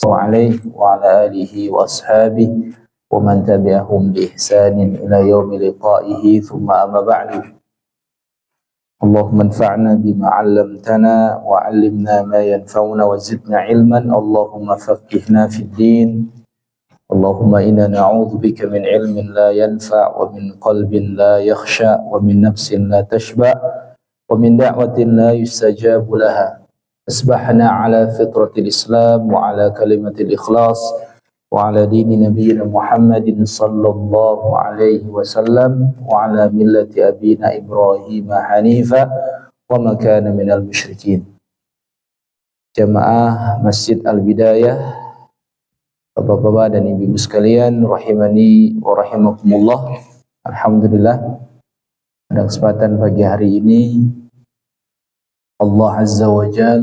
عليه وعلى آله وأصحابه ومن تبعهم بإحسان إلى يوم لقائه ثم أما بعد اللهم انفعنا بما علمتنا وعلمنا ما ينفعنا وزدنا علما اللهم فقهنا في الدين اللهم إنا نعوذ بك من علم لا ينفع ومن قلب لا يخشع ومن نفس لا تشبع ومن دعوة لا يستجاب لها أصبحنا على فطرة الإسلام وعلى كلمة الإخلاص وعلى دين نبينا محمد صلى الله عليه وسلم وعلى ملة أبينا إبراهيم حنيفا وما كان من المشركين. Jamaah Masjid Al-Bidayah, Bapak-bapak dan ibu-ibu sekalian, rahimani wa rahimakumullah. Alhamdulillah, pada kesempatan pagi hari ini Allah Azza wa Jal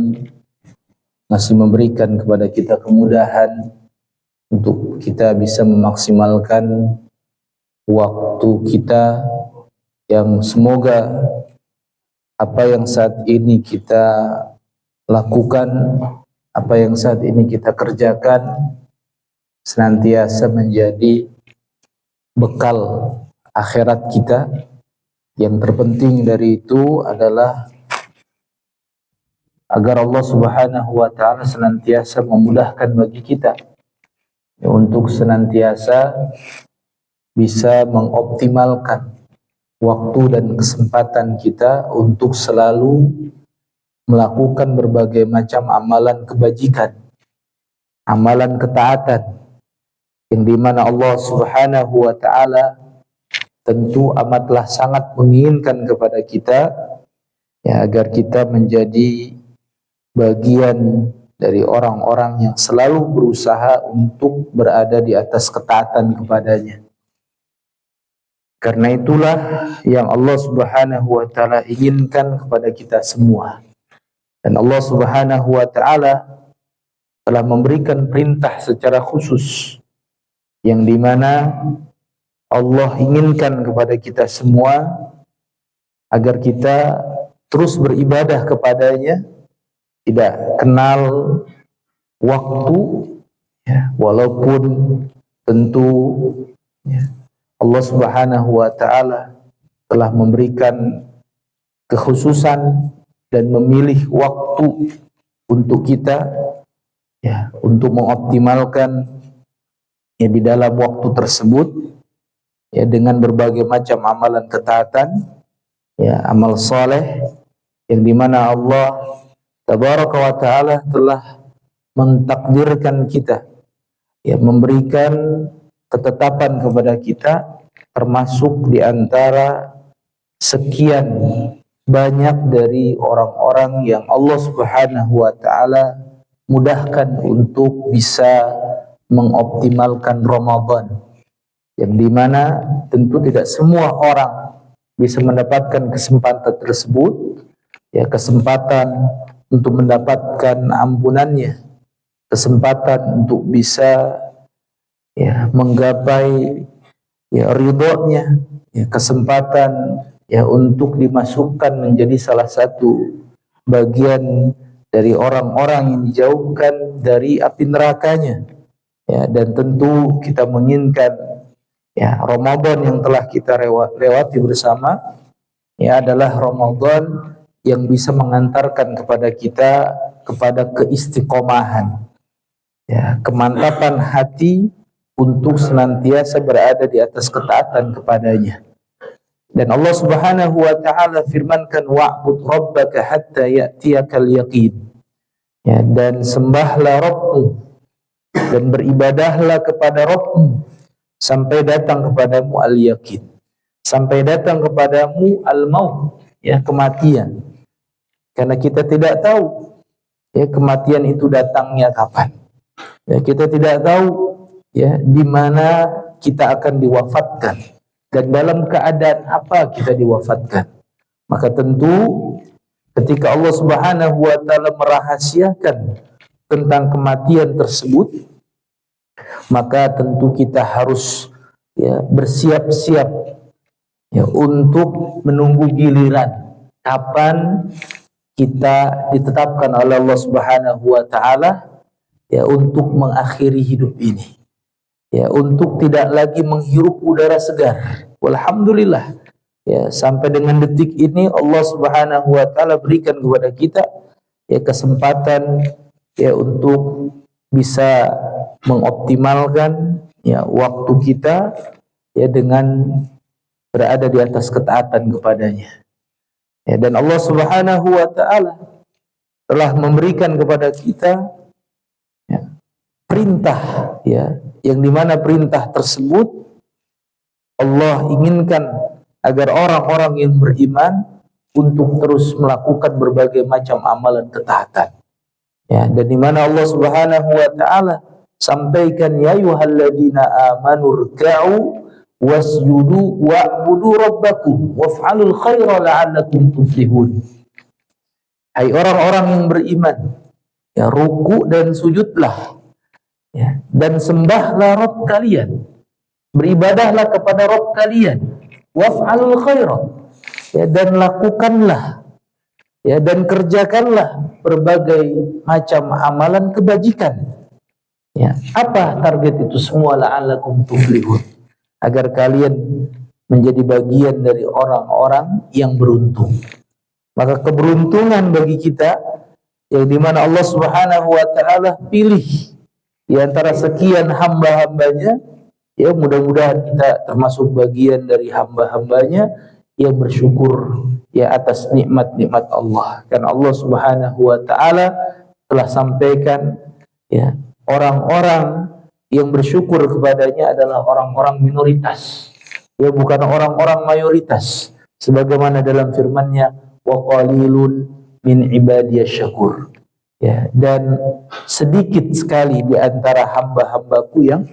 masih memberikan kepada kita kemudahan untuk kita bisa memaksimalkan waktu kita, yang semoga apa yang saat ini kita lakukan, apa yang saat ini kita kerjakan senantiasa menjadi bekal akhirat kita. Yang terpenting dari itu adalah agar Allah Subhanahu wa Ta'ala senantiasa memudahkan bagi kita untuk senantiasa bisa mengoptimalkan waktu dan kesempatan kita untuk selalu melakukan berbagai macam amalan kebajikan, amalan ketaatan, yang dimana Allah Subhanahu wa Ta'ala tentu amatlah sangat menginginkan kepada kita, ya, agar kita menjadi bagian dari orang-orang yang selalu berusaha untuk berada di atas ketaatan kepadanya. Karena itulah yang Allah Subhanahu wa Ta'ala inginkan kepada kita semua. Dan Allah Subhanahu wa Ta'ala telah memberikan perintah secara khusus, yang dimana Allah inginkan kepada kita semua agar kita terus beribadah kepadanya, tidak kenal waktu, ya, walaupun tentu, ya, Allah Subhanahu wa Ta'ala telah memberikan kekhususan dan memilih waktu untuk kita, ya, untuk mengoptimalkan, ya, di dalam waktu tersebut, ya, dengan berbagai macam amalan ketaatan, ya, amal soleh, yang dimana Allah Tabaraka wa Ta'ala telah mentakdirkan kita, ya, memberikan ketetapan kepada kita, termasuk di antara sekian banyak dari orang-orang yang Allah Subhanahu wa Ta'ala mudahkan untuk bisa mengoptimalkan Ramadan, yang dimana tentu tidak semua orang bisa mendapatkan kesempatan tersebut, ya, kesempatan untuk mendapatkan ampunannya, kesempatan untuk bisa, ya, menggapai, ya, ridhonya, ya, kesempatan, ya, untuk dimasukkan menjadi salah satu bagian dari orang-orang yang dijauhkan dari api nerakanya, ya. Dan tentu kita menginginkan, ya, Ramadan yang telah kita lewati bersama, ya, adalah Ramadan yang bisa mengantarkan kepada kita kepada keistiqomahan, ya, kemantapan hati untuk senantiasa berada di atas ketaatan kepadanya. Dan Allah Subhanahu wa Ta'ala firmankan, wa'bud rabbaka hatta ya'tiyakal yaqin, ya, dan sembahlah Rabbmu dan beribadahlah kepada Rabbmu sampai datang kepadamu al-yaqin, sampai datang kepadamu al-maut, ya, kematian. Karena kita tidak tahu, ya, kematian itu datangnya kapan. Ya, kita tidak tahu, ya, di mana kita akan diwafatkan dan dalam keadaan apa kita diwafatkan. Maka tentu ketika Allah Subhanahu wa Ta'ala merahasiakan tentang kematian tersebut, maka tentu kita harus, ya, bersiap-siap, ya, untuk menunggu giliran kapan kita ditetapkan oleh Allah Subhanahu wa Ta'ala ya untuk mengakhiri hidup ini, ya untuk tidak lagi menghirup udara segar. Alhamdulillah, ya sampai dengan detik ini Allah Subhanahu wa taala berikan kepada kita ya kesempatan ya untuk bisa mengoptimalkan ya waktu kita ya dengan berada di atas ketaatan kepadanya. Ya, dan Allah Subhanahu wa taala telah memberikan kepada kita ya, perintah ya, yang dimana perintah tersebut Allah inginkan agar orang-orang yang beriman untuk terus melakukan berbagai macam amalan ketaatan. Ya, dan dimana Allah Subhanahu wa taala sampaikan ya ayyuhalladzina amanu ruk'u wasjudu wa'budu rabbakum waf'alul khaira la'allakum tuflihun. Hai orang-orang yang beriman, ya ruku dan sujudlah, ya, dan sembahlah Rabb kalian, beribadahlah kepada Rabb kalian, waf'alul khaira, ya, dan lakukanlah, ya, dan kerjakanlah berbagai macam amalan kebajikan. Ya, apa target itu semua? La'allakum tuflihun, agar kalian menjadi bagian dari orang-orang yang beruntung. Maka keberuntungan bagi kita yang dimana Allah Subhanahu wa taala pilih di antara sekian hamba-hambanya, ya mudah-mudahan kita termasuk bagian dari hamba-hambanya yang bersyukur ya atas nikmat-nikmat Allah. Karena Allah Subhanahu wa taala telah sampaikan ya orang-orang yang bersyukur kepadanya adalah orang-orang minoritas, ya bukan orang-orang mayoritas, sebagaimana dalam firman-Nya wa qalilun min ibadiyasy syakur, ya, dan sedikit sekali di antara hamba-hambaku yang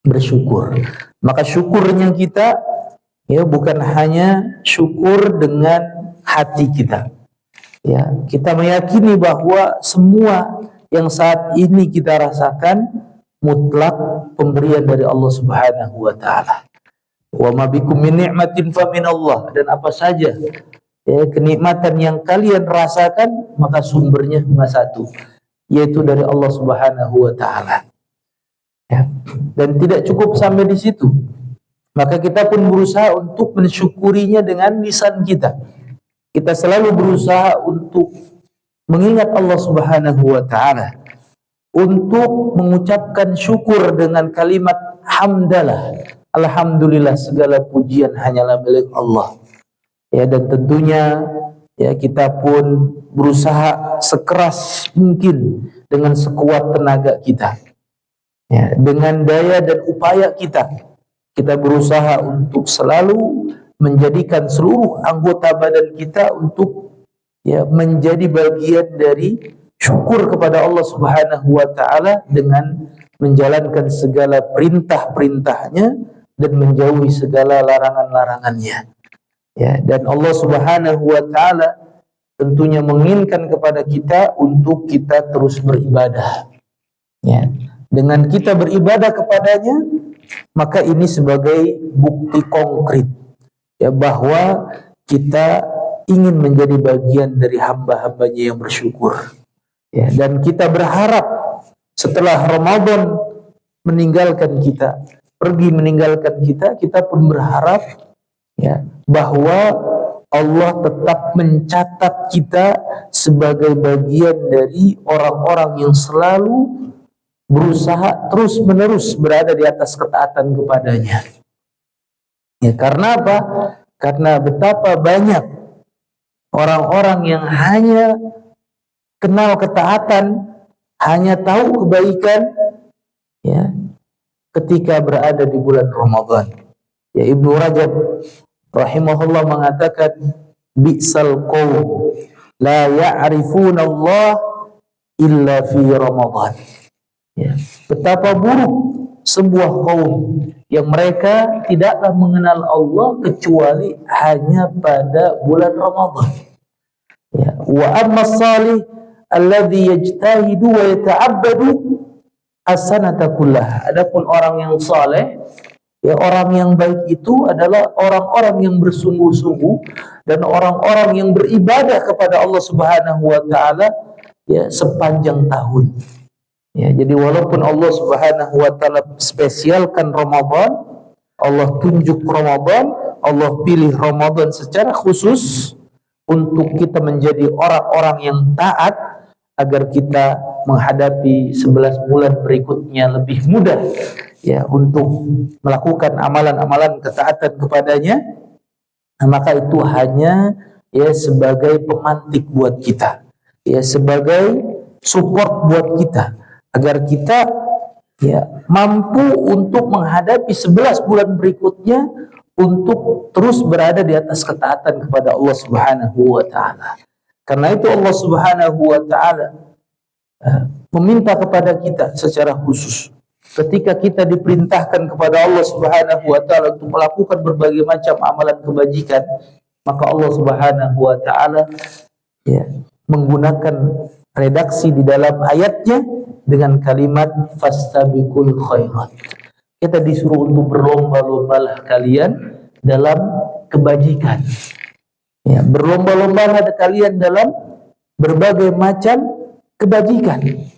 bersyukur. Maka syukurnya kita ya bukan hanya syukur dengan hati kita, ya kita meyakini bahwa semua yang saat ini kita rasakan mutlak pemberian dari Allah Subhanahu wa taala. Wa ma bikum min ni'matin fa min Allah, dan apa saja ya kenikmatan yang kalian rasakan maka sumbernya cuma satu, yaitu dari Allah Subhanahu wa taala. Ya. Dan tidak cukup sampai di situ. Maka kita pun berusaha untuk mensyukurinya dengan lisan kita. Kita selalu berusaha untuk mengingat Allah Subhanahu wa taala, untuk mengucapkan syukur dengan kalimat hamdalah, alhamdulillah, segala pujian hanyalah milik Allah. Ya, dan tentunya ya kita pun berusaha sekeras mungkin dengan sekuat tenaga kita. Ya, dengan daya dan upaya kita berusaha untuk selalu menjadikan seluruh anggota badan kita untuk ya menjadi bagian dari syukur kepada Allah Subhanahu wa taala dengan menjalankan segala perintah-perintahnya dan menjauhi segala larangan-larangannya. Ya, dan Allah Subhanahu wa taala tentunya menginginkan kepada kita untuk kita terus beribadah. Ya, dengan kita beribadah kepadanya, maka ini sebagai bukti konkret ya bahwa kita ingin menjadi bagian dari hamba-hambanya yang bersyukur. Ya, dan kita berharap setelah Ramadan meninggalkan kita, pergi meninggalkan kita, kita pun berharap ya bahwa Allah tetap mencatat kita sebagai bagian dari orang-orang yang selalu berusaha terus-menerus berada di atas ketaatan kepadanya. Ya, karena apa? Karena betapa banyak orang-orang yang hanya kenal ketaatan, hanya tahu kebaikan ya ketika berada di bulan Ramadan. Ya, Ibnu Rajab rahimahullah mengatakan bi'sal qaum la ya'rifuna Allah illa fi Ramadan. Ya, betapa buruk sebuah kaum yang mereka tidaklah mengenal Allah kecuali hanya pada bulan Ramadan. Ya, wa amma salih alladhi yajtahidu wa yata'abbadu as-sanata kullah. Adapun orang yang saleh, ya orang yang baik itu adalah orang-orang yang bersungguh-sungguh dan orang-orang yang beribadah kepada Allah Subhanahu wa taala ya sepanjang tahun. Ya, jadi walaupun Allah Subhanahu wa taala spesialkan Ramadan, Allah tunjuk Ramadan, Allah pilih Ramadan secara khusus untuk kita menjadi orang-orang yang taat agar kita menghadapi 11 bulan berikutnya lebih mudah ya untuk melakukan amalan-amalan ketaatan kepadanya. Nah, maka itu hanya ya sebagai pemantik buat kita, ya sebagai support buat kita agar kita ya mampu untuk menghadapi 11 bulan berikutnya untuk terus berada di atas ketaatan kepada Allah Subhanahu wa taala. Karena itu Allah Subhanahu wa taala meminta kepada kita secara khusus ketika kita diperintahkan kepada Allah Subhanahu wa taala untuk melakukan berbagai macam amalan kebajikan, maka Allah Subhanahu wa taala ya menggunakan redaksi di dalam ayatnya dengan kalimat fastabiqul khairat. Kita disuruh untuk berlomba-lombalah kalian dalam kebajikan. Ya, berlomba-lombalah kalian dalam berbagai macam kebajikan.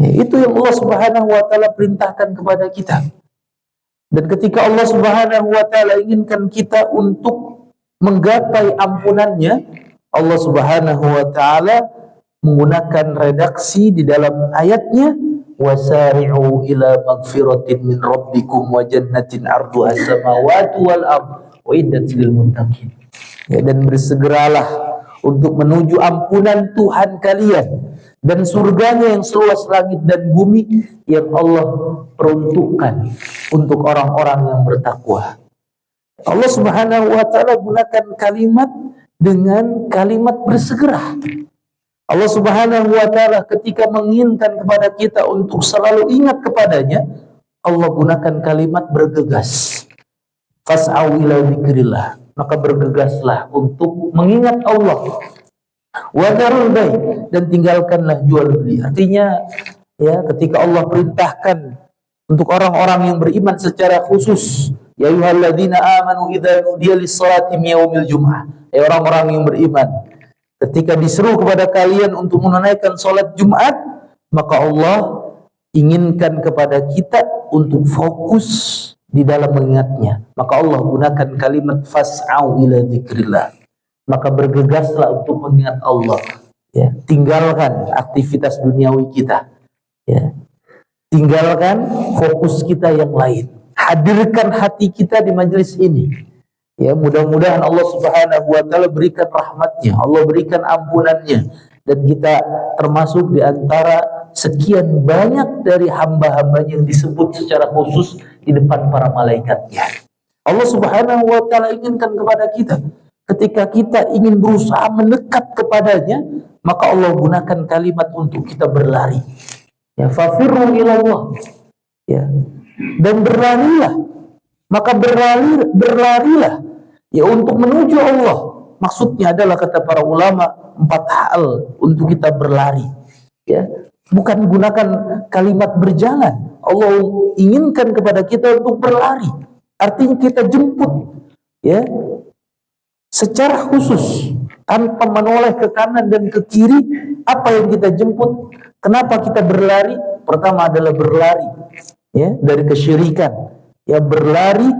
Ya, itu yang Allah Subhanahu wa taala perintahkan kepada kita. Dan ketika Allah Subhanahu wa taala inginkan kita untuk menggapai ampunannya, Allah Subhanahu wa taala menggunakan redaksi di dalam ayatnya wasari'u ila magfiratin min rabbikum wa jannatin 'arduha as-samawati wal ard uiddat lil muttaqin. Ya, dan bersegeralah untuk menuju ampunan Tuhan kalian dan surganya yang seluas langit dan bumi yang Allah peruntukkan untuk orang-orang yang bertakwa. Allah Subhanahu wa taala gunakan kalimat dengan kalimat bersegera. Allah Subhanahu wa taala ketika menginginkan kepada kita untuk selalu ingat kepadanya, Allah gunakan kalimat bergegas. Fas'au ila dzikrillah, maka bergegaslah untuk mengingat Allah. Wa dzarul bai', dan tinggalkanlah jual beli. Artinya ya ketika Allah perintahkan untuk orang-orang yang beriman secara khusus, ya ayyuhalladzina amanu idza nudiya lis-salati min yaumil jum'ah, ya orang-orang yang beriman, ketika diseru kepada kalian untuk menunaikan sholat Jumat, maka Allah inginkan kepada kita untuk fokus di dalam mengingatnya. Maka Allah gunakan kalimat fas'au ila dzikrillah. Maka bergegaslah untuk mengingat Allah. Ya, tinggalkan aktivitas duniawi kita. Ya, tinggalkan fokus kita yang lain. Hadirkan hati kita di majelis ini. Ya, mudah-mudahan Allah Subhanahu wa taala berikan rahmatnya, Allah berikan ampunannya, dan kita termasuk di antara sekian banyak dari hamba-hambanya yang disebut secara khusus di depan para malaikatnya. Allah Subhanahu wa taala inginkan kepada kita ketika kita ingin berusaha mendekat kepadanya, maka Allah gunakan kalimat untuk kita berlari. Ya, fafirru ilallah. Ya, dan berlarilah. Maka berlarilah ya untuk menuju Allah. Maksudnya adalah kata para ulama 4 hal untuk kita berlari. Ya, bukan gunakan kalimat berjalan. Allah inginkan kepada kita untuk berlari. Artinya kita jemput ya secara khusus tanpa menoleh ke kanan dan ke kiri. Apa yang kita jemput? Kenapa kita berlari? Pertama adalah berlari ya dari kesyirikan. Ya, berlari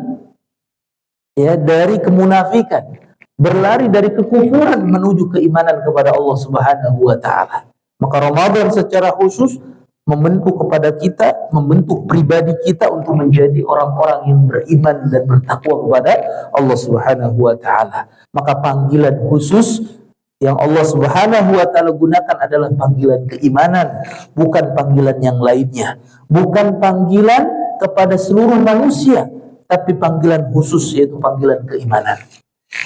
ya dari kemunafikan, berlari dari kekufuran menuju keimanan kepada Allah Subhanahu wa taala. Maka Ramadan secara khusus membentuk kepada kita, membentuk pribadi kita untuk menjadi orang-orang yang beriman dan bertakwa kepada Allah Subhanahu wa taala. Maka panggilan khusus yang Allah Subhanahu wa taala gunakan adalah panggilan keimanan, bukan panggilan yang lainnya. Bukan panggilan kepada seluruh manusia, tapi panggilan khusus yaitu panggilan keimanan.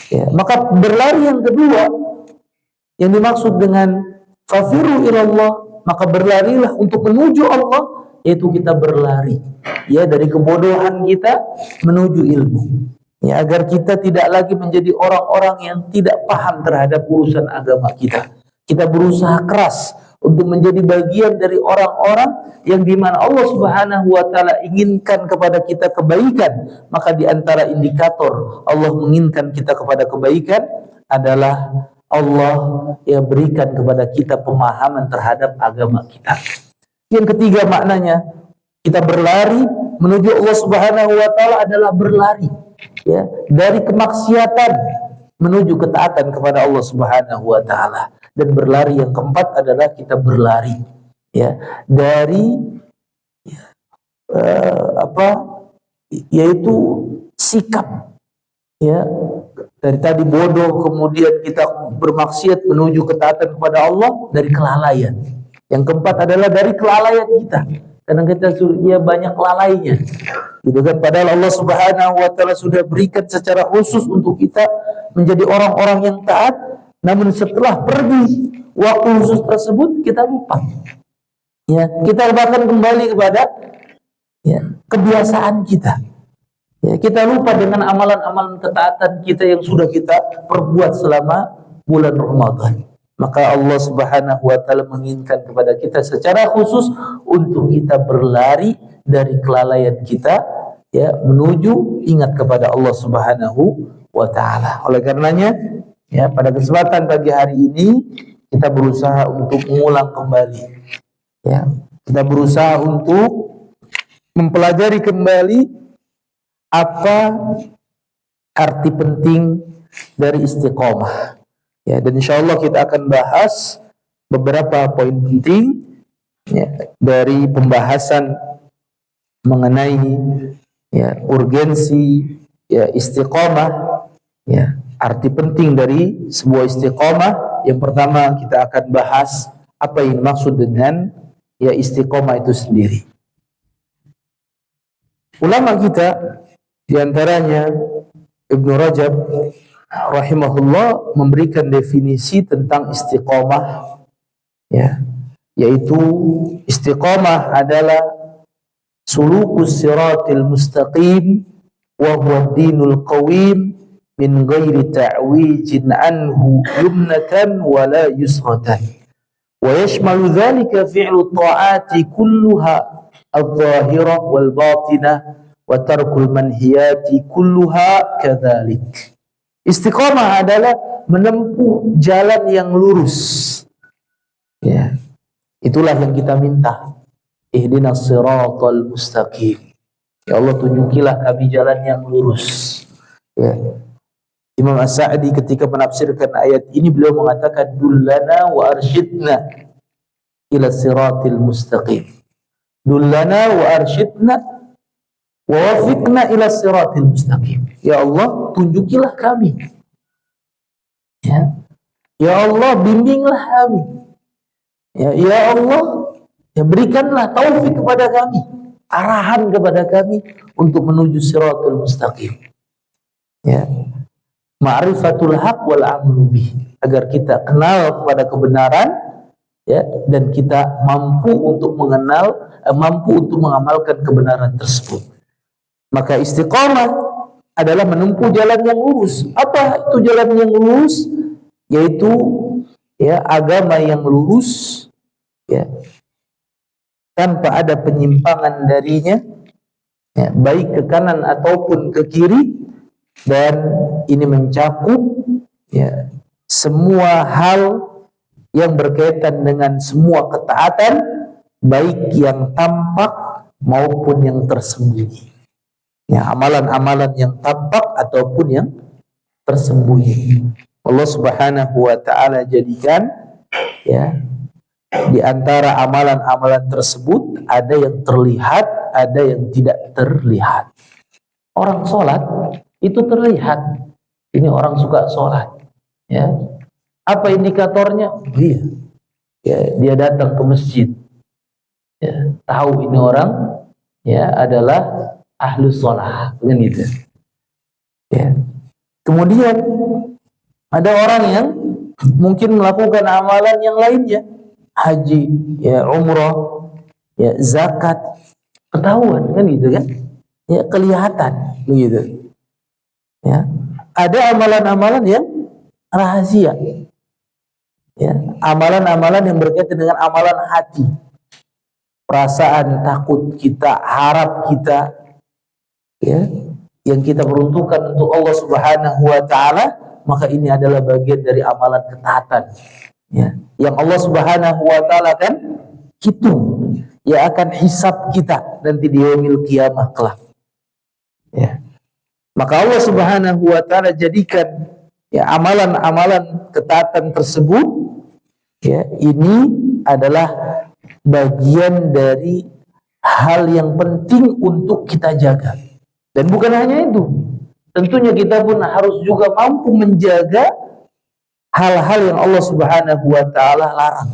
Ya, maka berlari yang kedua yang dimaksud dengan fafiru ilallah, maka berlarilah untuk menuju Allah, yaitu kita berlari ya dari kebodohan kita menuju ilmu. Ya, agar kita tidak lagi menjadi orang-orang yang tidak paham terhadap urusan agama kita. Kita berusaha keras untuk menjadi bagian dari orang-orang yang dimana Allah Subhanahu wa taala inginkan kepada kita kebaikan. Maka di antara indikator Allah menginginkan kita kepada kebaikan adalah Allah yang berikan kepada kita pemahaman terhadap agama kita. Yang ketiga maknanya, kita berlari menuju Allah Subhanahu wa taala adalah berlari ya dari kemaksiatan menuju ketaatan kepada Allah Subhanahu wa taala. Dan berlari yang keempat adalah kita berlari ya dari yaitu sikap ya dari tadi bodoh, kemudian kita bermaksiat menuju ketaatan kepada Allah dari kelalaian. Yang keempat adalah dari kelalaian kita. Karena kita banyak lalainya. Gitu kan? Padahal Allah Subhanahu wa taala sudah berikan secara khusus untuk kita menjadi orang-orang yang taat, namun setelah pergi waktu khusus tersebut kita lupa. Ya, kita bahkan kembali kepada kebiasaan kita. Ya, kita lupa dengan amalan-amalan ketaatan kita yang sudah kita perbuat selama bulan Ramadan. Maka Allah Subhanahu wa taala menginginkan kepada kita secara khusus untuk kita berlari dari kelalaian kita ya menuju ingat kepada Allah Subhanahu wa taala. Oleh karenanya ya pada kesempatan pagi hari ini kita berusaha untuk mengulang kembali ya. Kita berusaha untuk mempelajari kembali apa arti penting dari istiqomah. Ya, dan insya Allah kita akan bahas beberapa poin penting ya, dari pembahasan mengenai ya, urgensi ya, istiqomah, ya, arti penting dari sebuah istiqomah. Yang pertama kita akan bahas apa yang dimaksud dengan ya istiqomah itu sendiri. Ulama kita diantaranya Ibnu Rajab rahimahullah memberikan definisi tentang istiqomah ya, yaitu istiqomah adalah sulukus siratil mustaqim wa huwa dinul qawim min ghairi ta'wijin anhu yumnatan wala yusratan wa yashmalu dhalika fi'lu ta'ati kulluha al-zahirah wal batinah wa tarkul manhiyati kulluha kadzalik. Istiqomah adalah menempuh jalan yang lurus. Ya. Itulah yang kita minta. Ihdinas siratal mustaqim. Ya Allah, tunjukilah kami jalan yang lurus. Ya. Imam As-Sa'di ketika menafsirkan ayat ini beliau mengatakan dullana wa arsyidna ila siratil mustaqim. Dullana wa arsyidna wa wafiqna ila siratil mustaqim. Ya Allah, tunjukilah kami. Ya. Ya Allah, bimbinglah kami. Ya Allah, ya berikanlah taufik kepada kami, arahan kepada kami untuk menuju siratul mustaqim. Ya. Ma'rifatul haq wal amru bih, agar kita kenal kepada kebenaran ya, dan kita mampu untuk mengamalkan kebenaran tersebut. Maka istiqamah adalah menempuh jalan yang lurus. Apa itu jalan yang lurus? Yaitu ya agama yang lurus ya, tanpa ada penyimpangan darinya ya, baik ke kanan ataupun ke kiri, dan ini mencakup ya semua hal yang berkaitan dengan semua ketaatan, baik yang tampak maupun yang tersembunyi. Ya, amalan-amalan yang tampak ataupun yang tersembunyi. Allah Subhanahu wa taala jadikan ya di antara amalan-amalan tersebut ada yang terlihat, ada yang tidak terlihat. Orang sholat itu terlihat, ini orang suka sholat. Ya, apa indikatornya? Dia datang ke masjid. Ya, tahu ini orang ya adalah ahlu sholat, kan gitu. Ya. Kemudian ada orang yang mungkin melakukan amalan yang lainnya, haji, ya umrah, ya zakat, ketahuan kan gitu kan, ya kelihatan begitu. Ya. Ada amalan-amalan yang rahasia, ya amalan-amalan yang berkaitan dengan amalan hati, perasaan takut kita, harap kita. Ya, yang kita peruntukkan untuk Allah Subhanahu wa taala, maka ini adalah bagian dari amalan ketaatan. Ya, yang Allah Subhanahu wa taala kan hitung. yang akan hisab kita nanti di yaumil qiyamah kelak. Ya. Maka Allah Subhanahu wa taala jadikan ya amalan-amalan ketaatan tersebut ya ini adalah bagian dari hal yang penting untuk kita jaga. Dan bukan hanya itu, tentunya kita pun harus juga mampu menjaga hal-hal yang Allah Subhanahu wa taala larang.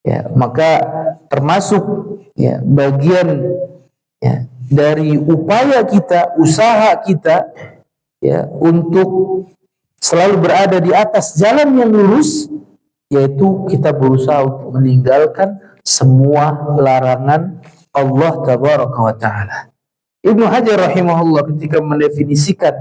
Ya, maka termasuk ya bagian ya dari upaya kita, usaha kita ya untuk selalu berada di atas jalan yang lurus, yaitu kita berusaha untuk meninggalkan semua larangan Allah Tabaraka wa taala. Ibnu Hajar rahimahullah ketika mendefinisikan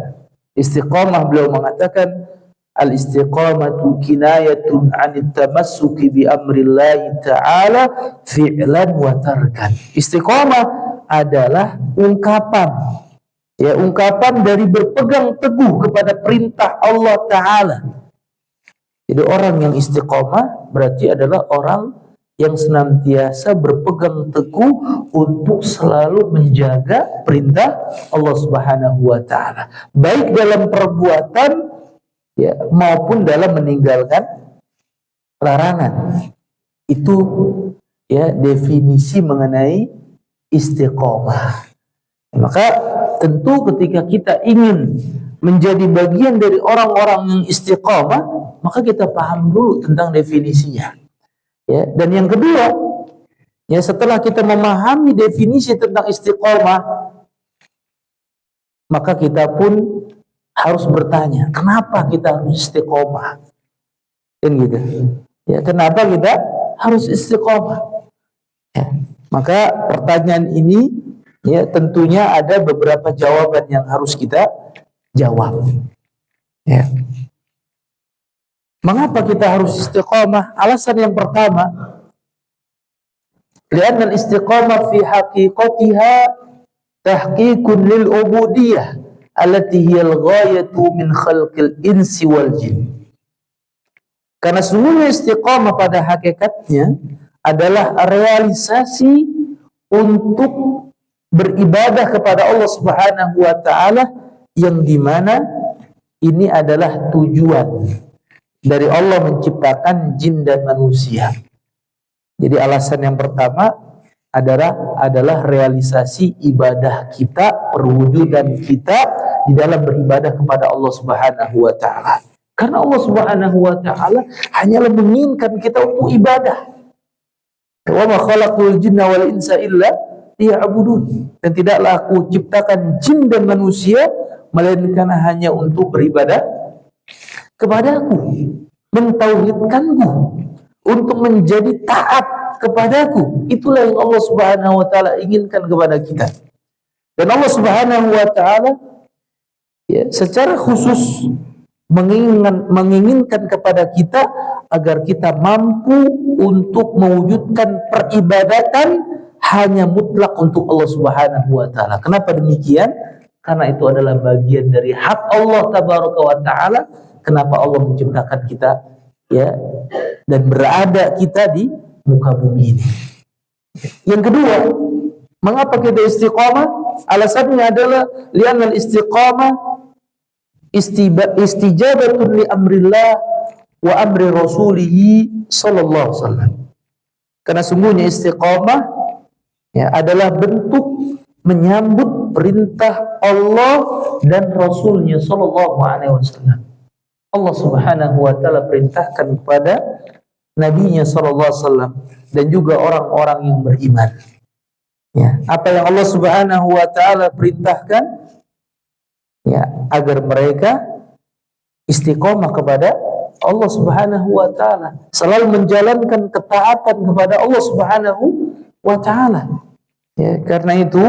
istiqamah, beliau mengatakan al-istiqamatu kinayatun 'anit tamassuki bi amrillahi ta'ala fi'lan wa tarkan. Istiqamah adalah ungkapan dari berpegang teguh kepada perintah Allah taala. Jadi orang yang istiqamah berarti adalah orang yang senantiasa berpegang teguh untuk selalu menjaga perintah Allah Subhanahu wa taala, baik dalam perbuatan ya maupun dalam meninggalkan larangan. Itu ya definisi mengenai istiqomah. Maka tentu ketika kita ingin menjadi bagian dari orang-orang yang istiqomah, maka kita paham dulu tentang definisinya. Ya, dan yang kedua, ya setelah kita memahami definisi tentang istiqomah, maka kita pun harus bertanya, kenapa kita harus istiqomah? Dan gitu. Ya, kenapa kita harus istiqomah? Ya, maka pertanyaan ini ya tentunya ada beberapa jawaban yang harus kita jawab. Ya. Mengapa kita harus istiqomah? Alasan yang pertama, li'anna al-istiqamah fi haqiqatiha tahqiqun lil ubudiyah allati hiya al-ghayatu min khalqil insi wal jin. Karena sungguhnya istiqamah pada hakikatnya adalah realisasi untuk beribadah kepada Allah Subhanahu wa taala, yang dimana ini adalah tujuan dari Allah menciptakan jin dan manusia. Jadi alasan yang pertama adalah realisasi ibadah kita, perwujudan kita di dalam beribadah kepada Allah Subhanahu wa taala. Karena Allah Subhanahu wa taala hanyalah menginginkan kita untuk ibadah. Wa ma khalaqul jinna wal insa illa liya'budun. Dan tidaklah aku ciptakan jin dan manusia melainkan hanya untuk beribadah kepadaku, mentauhidkanku, untuk menjadi taat kepadaku. Itulah yang Allah Subhanahu wa taala inginkan kepada kita. Dan Allah Subhanahu wa taala ya, secara khusus menginginkan kepada kita agar kita mampu untuk mewujudkan peribadatan hanya mutlak untuk Allah Subhanahu wa taala. Kenapa demikian? Karena itu adalah bagian dari hak Allah Tabaraka wa taala. Kenapa Allah menciptakan kita ya dan berada kita di muka bumi ini. Yang kedua, mengapa kita istiqamah? Alasannya adalah li'anna al-istiqamah istijabatun li amrillah wa amri rasulih sallallahu alaihi wasallam. Karena sungguhnya istiqamah ya adalah bentuk menyambut perintah Allah dan Rasulnya sallallahu alaihi wasallam. Allah Subhanahu wa taala perintahkan kepada nabinya sallallahu alaihi wasallam dan juga orang-orang yang beriman. Ya, apa yang Allah Subhanahu wa taala perintahkan ya agar mereka istiqomah kepada Allah Subhanahu wa taala, selalu menjalankan ketaatan kepada Allah Subhanahu wa taala. Ya, karena itu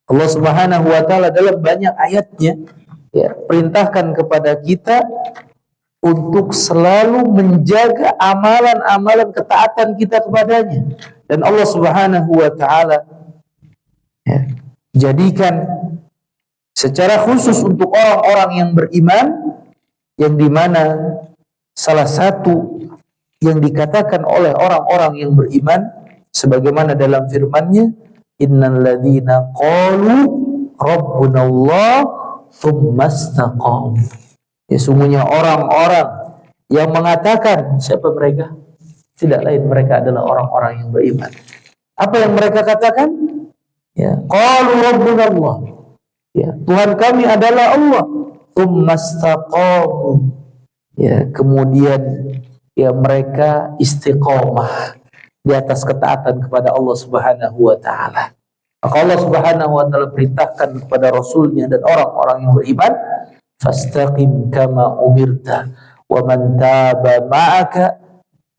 Allah Subhanahu wa taala dalam banyak ayatnya ya perintahkan kepada kita untuk selalu menjaga amalan-amalan ketaatan kita kepadanya. Dan Allah Subhanahu wa taala ya, jadikan secara khusus untuk orang-orang yang beriman, yang dimana salah satu yang dikatakan oleh orang-orang yang beriman sebagaimana dalam firman-Nya, innal ladzina qalu rabbunallah tsumastaqamu. Ya, sungguhnya orang-orang yang mengatakan, siapa mereka? Tidak lain, mereka adalah orang-orang yang beriman. Apa yang mereka katakan? Ya, qalu rabbunallah. Ya, Tuhan kami adalah Allah. Tsumastaqamu. Ya, kemudian ya mereka istiqomah di atas ketaatan kepada Allah Subhanahu wa taala. Maka Allah Subhanahu wa taala perintahkan kepada Rasulnya dan orang-orang yang beriman, fastaqim kama umirta wa man taba ma'aka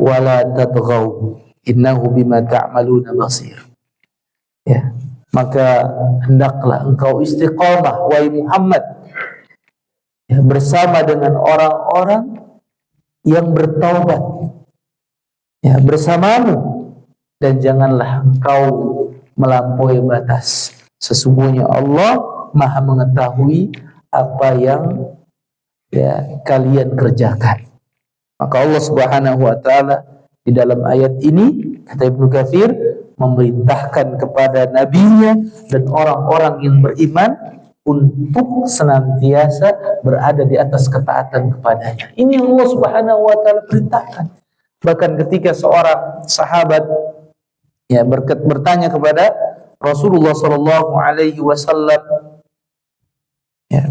wa la tadghaw innahu bima ta'maluna basir. Ya, maka hendaklah engkau istiqomah wahai Muhammad, ya, bersama dengan orang-orang yang bertaubat, ya, bersamamu, dan janganlah engkau melampaui batas. Sesungguhnya Allah Maha mengetahui apa yang ya kalian kerjakan. Maka Allah Subhanahu wa taala di dalam ayat ini, kata Ibnu Katsir, memerintahkan kepada nabinya dan orang-orang yang beriman untuk senantiasa berada di atas ketaatan kepadanya. Ini yang Allah Subhanahu wa taala perintahkan. Bahkan ketika seorang sahabat ya bertanya kepada Rasulullah sallallahu alaihi wasallam, ya,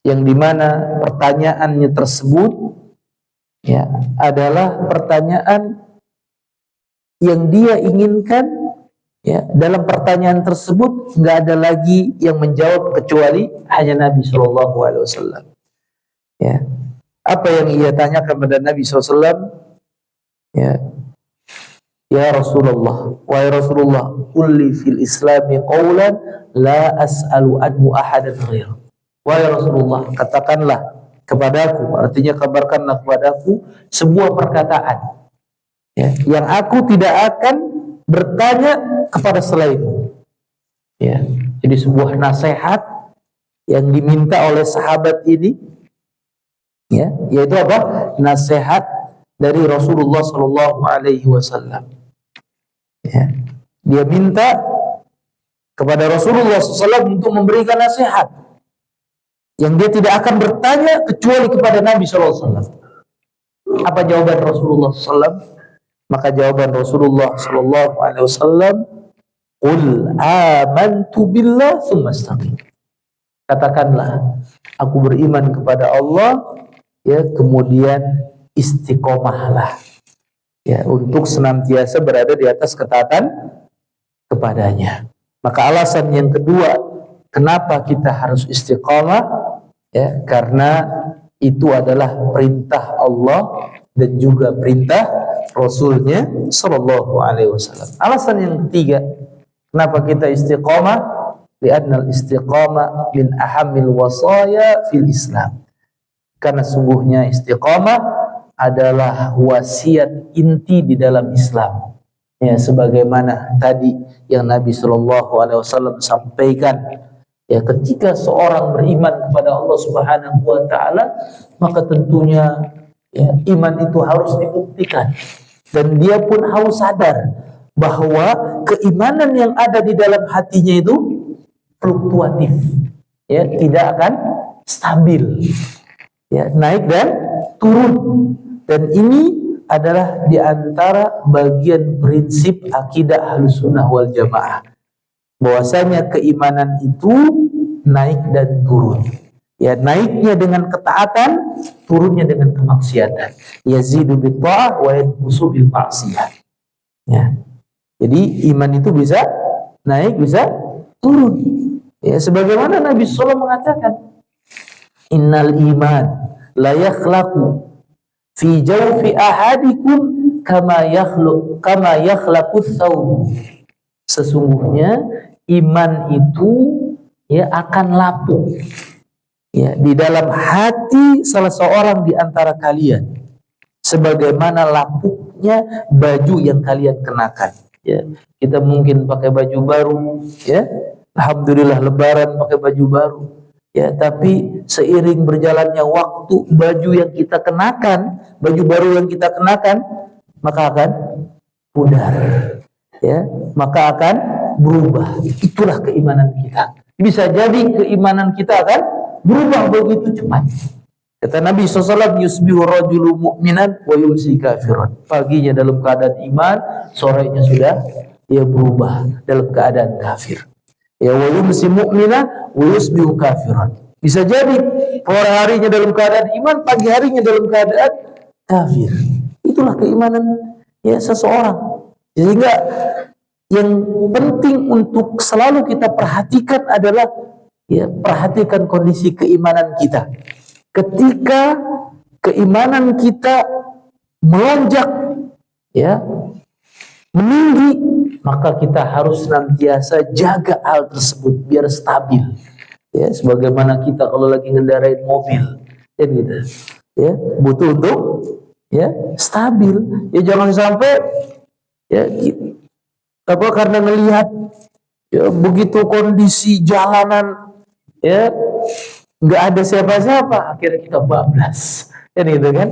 yang dimana pertanyaannya tersebut ya adalah pertanyaan yang dia inginkan. Ya, dalam pertanyaan tersebut nggak ada lagi yang menjawab kecuali hanya Nabi Shallallahu Alaihi Wasallam. Ya, apa yang ia tanyakan kepada Nabi SAW? Ya Rasulullah, wahai Rasulullah, qulli fil Islami qawlan la as'alu anhu ahadan ghair. Wahai Rasulullah, katakanlah kepadaku, artinya kabarkanlah kepadaku sebuah perkataan, ya, yang aku tidak akan bertanya kepada selainmu. Ya, jadi sebuah nasihat yang diminta oleh sahabat ini, ya, yaitu apa? Nasihat dari Rasulullah Sallallahu Alaihi Wasallam. Ya, dia minta kepada Rasulullah SAW untuk memberikan nasihat yang dia tidak akan bertanya kecuali kepada Nabi SAW. Apa jawaban Rasulullah SAW? Maka jawaban Rasulullah sallallahu alaihi wasallam, "Qul amantu billah tsumma istaqim." Katakanlah, aku beriman kepada Allah, ya, kemudian istiqomahlah, ya, untuk senantiasa berada di atas ketaatan kepadanya. Maka alasan yang kedua kenapa kita harus istiqomah, ya, karena itu adalah perintah Allah dan juga perintah Rasulnya Sallallahu Alaihi Wasallam. Alasan yang ketiga, kenapa kita istiqomah? Li'annal istiqamah min ahamil wasaya fil Islam. Karena sungguhnya istiqamah adalah wasiat inti di dalam Islam. Ya, sebagaimana tadi yang Nabi Sallallahu Alaihi Wasallam sampaikan. Ya, ketika seorang beriman kepada Allah Subhanahu Wa Taala, maka tentunya ya, iman itu harus dibuktikan, dan dia pun harus sadar bahwa keimanan yang ada di dalam hatinya itu fluktuatif, ya, tidak akan stabil, ya, naik dan turun. Dan ini adalah di antara bagian prinsip akidah Ahlussunnah wal Jamaah, bahwasanya keimanan itu naik dan turun. Ya, naiknya dengan ketaatan, turunnya dengan kemaksiatan. Yazidu bil ta'ah wa yanqusu bil ma'siyah. Ya. Jadi iman itu bisa naik, bisa turun. Ya, sebagaimana Nabi SAW mengatakan, innal iman la yakhlaqu fi jawfi ahadikum kama yakhlaqu thawb. Sesungguhnya iman itu ya akan lapuk, ya, di dalam hati salah seorang di antara kalian sebagaimana lapuknya baju yang kalian kenakan. Ya, kita mungkin pakai baju baru, ya, alhamdulillah lebaran pakai baju baru, ya, tapi seiring berjalannya waktu baju yang kita kenakan, baju baru yang kita kenakan, maka akan pudar, ya, maka akan berubah. Itulah keimanan kita. Bisa jadi keimanan kita akan berubah begitu cepat. Kata Nabi SAW, yusbihu rajulu mu'minan wa yumsi kafiran. Paginya dalam keadaan iman, sorenya sudah ia berubah dalam keadaan kafir. Ya, wa yumsi mu'minan wa yusbihu kafiran. Bisa jadi sore harinya dalam keadaan iman, pagi harinya dalam keadaan kafir. Itulah keimanan ya seseorang. Sehingga yang penting untuk selalu kita perhatikan adalah ya, perhatikan kondisi keimanan kita. Ketika keimanan kita melonjak, ya, meninggi, maka kita harus senantiasa jaga hal tersebut biar stabil. Ya, sebagaimana kita kalau lagi ngendarain mobil, ya gitu, ya, butuh untuk ya stabil. Ya jangan sampai ya apa karena melihat ya begitu kondisi jalanan ya nggak ada siapa-siapa, akhirnya kita bablas, kan gitu kan?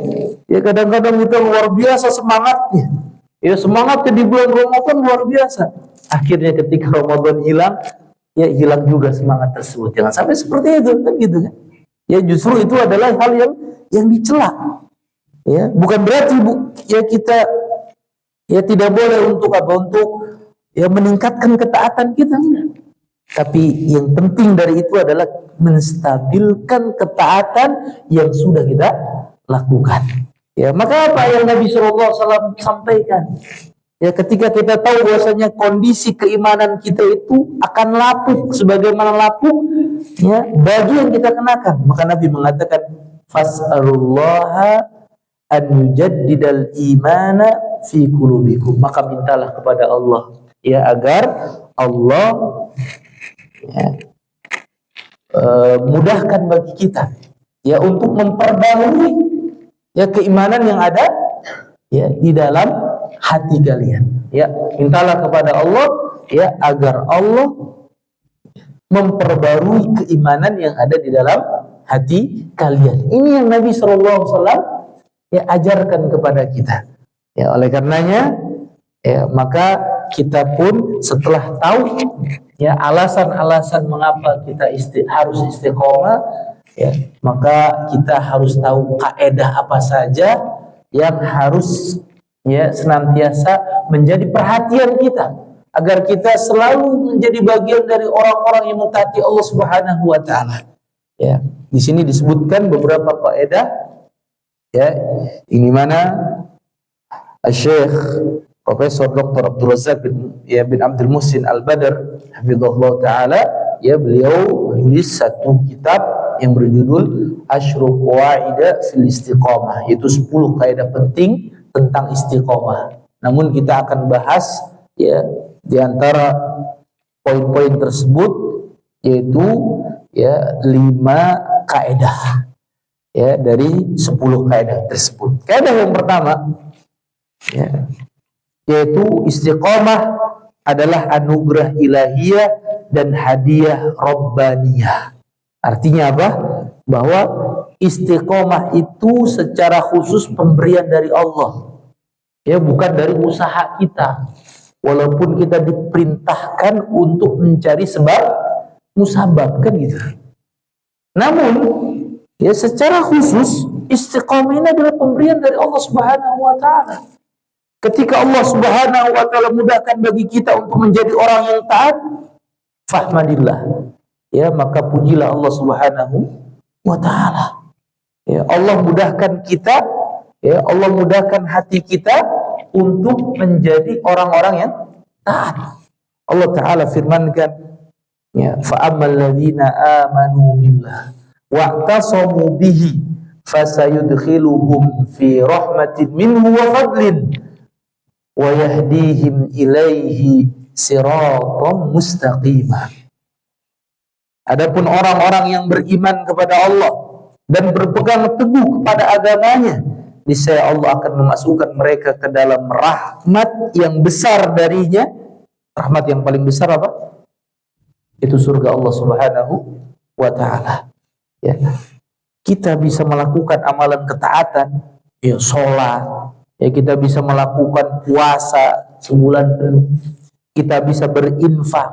Ya kadang-kadang kita luar biasa semangatnya, ya semangatnya di bulan Ramadan luar biasa. Akhirnya ketika Ramadan hilang, ya hilang juga semangat tersebut. Jangan sampai seperti itu, kan gitu kan? Ya justru itu adalah hal yang dicela. Ya bukan berarti ya kita ya tidak boleh untuk apa? Untuk ya meningkatkan ketaatan kita, enggak. Tapi yang penting dari itu adalah menstabilkan ketaatan yang sudah kita lakukan. Ya, maka apa yang Nabi SAW sampaikan? Ya, ketika kita tahu bahwasanya kondisi keimanan kita itu akan lapuk sebagaimana lapuk ya baju yang kita kenakan, maka Nabi mengatakan fas'alullaha an yujaddidal imana fi qulubikum. Maka mintalah kepada Allah ya agar Allah ya, mudahkan bagi kita ya untuk memperbarui ya keimanan yang ada ya di dalam hati kalian. Ya, mintalah kepada Allah ya agar Allah memperbarui keimanan yang ada di dalam hati kalian. Ini yang Nabi SAW ya ajarkan kepada kita. Ya, oleh karenanya ya maka kita pun setelah tahu ya alasan-alasan mengapa kita harus istiqomah, ya maka kita harus tahu kaedah apa saja yang harus ya senantiasa menjadi perhatian kita agar kita selalu menjadi bagian dari orang-orang yang mentaati Allah Subhanahu wa taala. Ya, di sini disebutkan beberapa kaedah ya ini mana Syekh Profesor Dr. Abdul Razak bin Abdul Muhsin Al-Badr hafizahullah taala ya beliau menulis satu kitab yang berjudul Asyru Qawaida fil Istiqamah, yaitu 10 kaidah penting tentang istiqomah. Namun kita akan bahas ya di antara poin-poin tersebut yaitu ya 5 kaidah ya dari 10 kaidah tersebut. Kaidah yang pertama ya yaitu istiqomah adalah anugerah ilahiyah dan hadiah rabbaniyah. Artinya apa? Bahwa istiqomah itu secara khusus pemberian dari Allah. Ya, bukan dari usaha kita. Walaupun kita diperintahkan untuk mencari sebab musabab, kan gitu. Namun, ya secara khusus istiqomah ini adalah pemberian dari Allah Subhanahu wa taala. Ketika Allah Subhanahu wa taala mudahkan bagi kita untuk menjadi orang yang taat, fahmadillah. Ya, maka pujilah Allah Subhanahu wa taala. Ya, Allah mudahkan kita, ya, Allah mudahkan hati kita untuk menjadi orang-orang yang taat. Allah taala firmankan, ya, fa ammal ladzina amanu billah wa'tasamu bihi fasayudkhiluhum fi rahmatin minhu wa fadlin wa yahdihim ilaihi siratan mustaqimah. Adapun orang-orang yang beriman kepada Allah dan berpegang teguh kepada agamanya, niscaya Allah akan memasukkan mereka ke dalam rahmat yang besar darinya. Rahmat yang paling besar apa? Itu surga Allah Subhanahu wa taala. Ya. Kita bisa melakukan amalan ketaatan, ya sholat, ya kita bisa melakukan puasa sebulan penuh, kita bisa berinfak,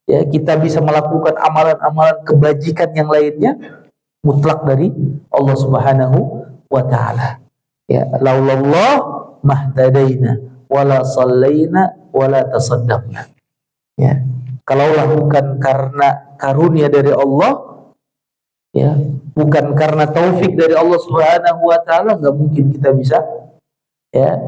ya, kita bisa melakukan amalan-amalan kebajikan yang lainnya, mutlak dari Allah Subhanahu wa taala. Ya, laulallah mahtadaina wala sallaina wala tasaddaqna. Ya, kalaulah bukan karena karunia dari Allah, ya, bukan karena taufik dari Allah Subhanahu wa taala, nggak mungkin kita bisa, ya,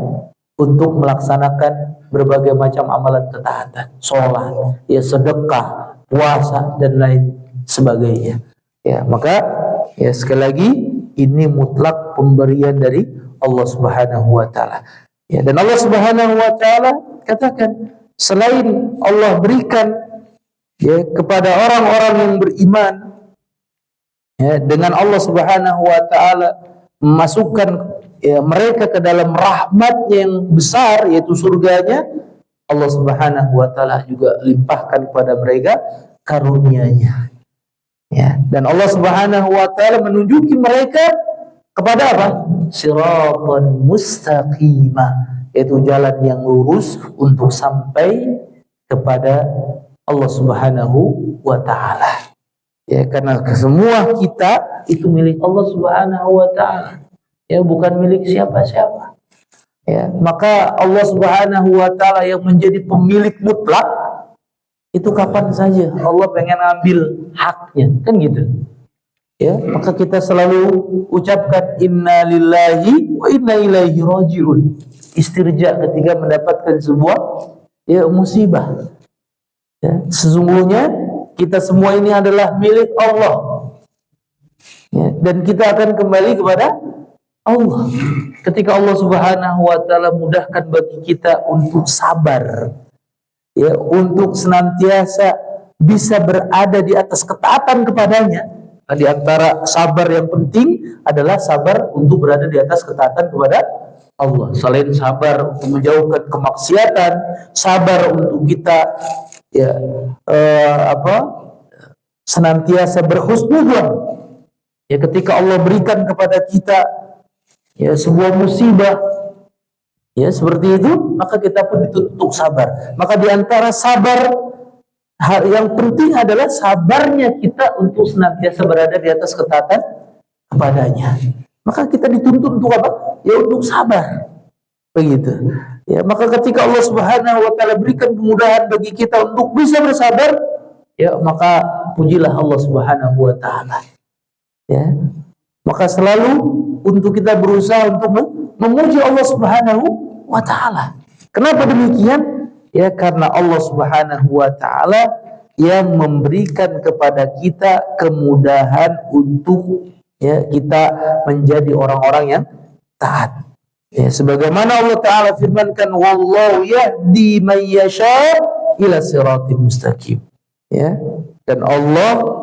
untuk melaksanakan berbagai macam amalan ketaatan, sholat, ya, sedekah, puasa dan lain sebagainya. Ya, maka ya sekali lagi ini mutlak pemberian dari Allah Subhanahu wa taala. Ya, dan Allah Subhanahu wa taala katakan, selain Allah berikan, ya, kepada orang-orang yang beriman, ya, dengan Allah Subhanahu wa taala memasukkan, ya, mereka ke dalam rahmatnya yang besar, yaitu surganya, Allah Subhanahu wa taala juga limpahkan kepada mereka karunia-Nya. Ya, dan Allah Subhanahu wa taala menunjuki mereka kepada apa? Siratan mustaqimah, yaitu jalan yang lurus untuk sampai kepada Allah Subhanahu wa taala. Ya, karena semua kita itu milik Allah Subhanahu wa taala. Ya, bukan milik siapa-siapa. Ya, maka Allah Subhanahu wa taala yang menjadi pemilik mutlak itu kapan saja Allah pengen ambil haknya, kan gitu. Ya, maka kita selalu ucapkan inna lillahi wa inna ilaihi raji'un. Istirja ketika mendapatkan sebuah, ya, musibah. Ya, sesungguhnya kita semua ini adalah milik Allah. Ya, dan kita akan kembali kepada Allah. Ketika Allah Subhanahu wa taala mudahkan bagi kita untuk sabar, ya, untuk senantiasa bisa berada di atas ketaatan kepadanya. Nah, di antara sabar yang penting adalah sabar untuk berada di atas ketaatan kepada Allah. Selain sabar untuk menjauhkan kemaksiatan, sabar untuk kita, ya, senantiasa berhusnudzon. Ya, ketika Allah berikan kepada kita, ya, sebuah musibah, ya, seperti itu, maka kita pun dituntut untuk sabar. Maka di antara sabar, hal yang penting adalah sabarnya kita untuk senantiasa berada di atas ketaatan kepadanya. Maka kita dituntut untuk apa? Ya, untuk sabar. Begitu. Ya, maka ketika Allah Subhanahu wa taala berikan kemudahan bagi kita untuk bisa bersabar, ya, maka pujilah Allah Subhanahu wa taala. Ya. Maka selalu untuk kita berusaha untuk memuji Allah Subhanahu wa taala. Kenapa demikian? Ya, karena Allah Subhanahu wa taala yang memberikan kepada kita kemudahan untuk, ya, kita menjadi orang-orang yang taat. Ya, sebagaimana Allah taala firmankan, wallahu yahdi man yasha ila siratal mustaqim. Ya, dan Allah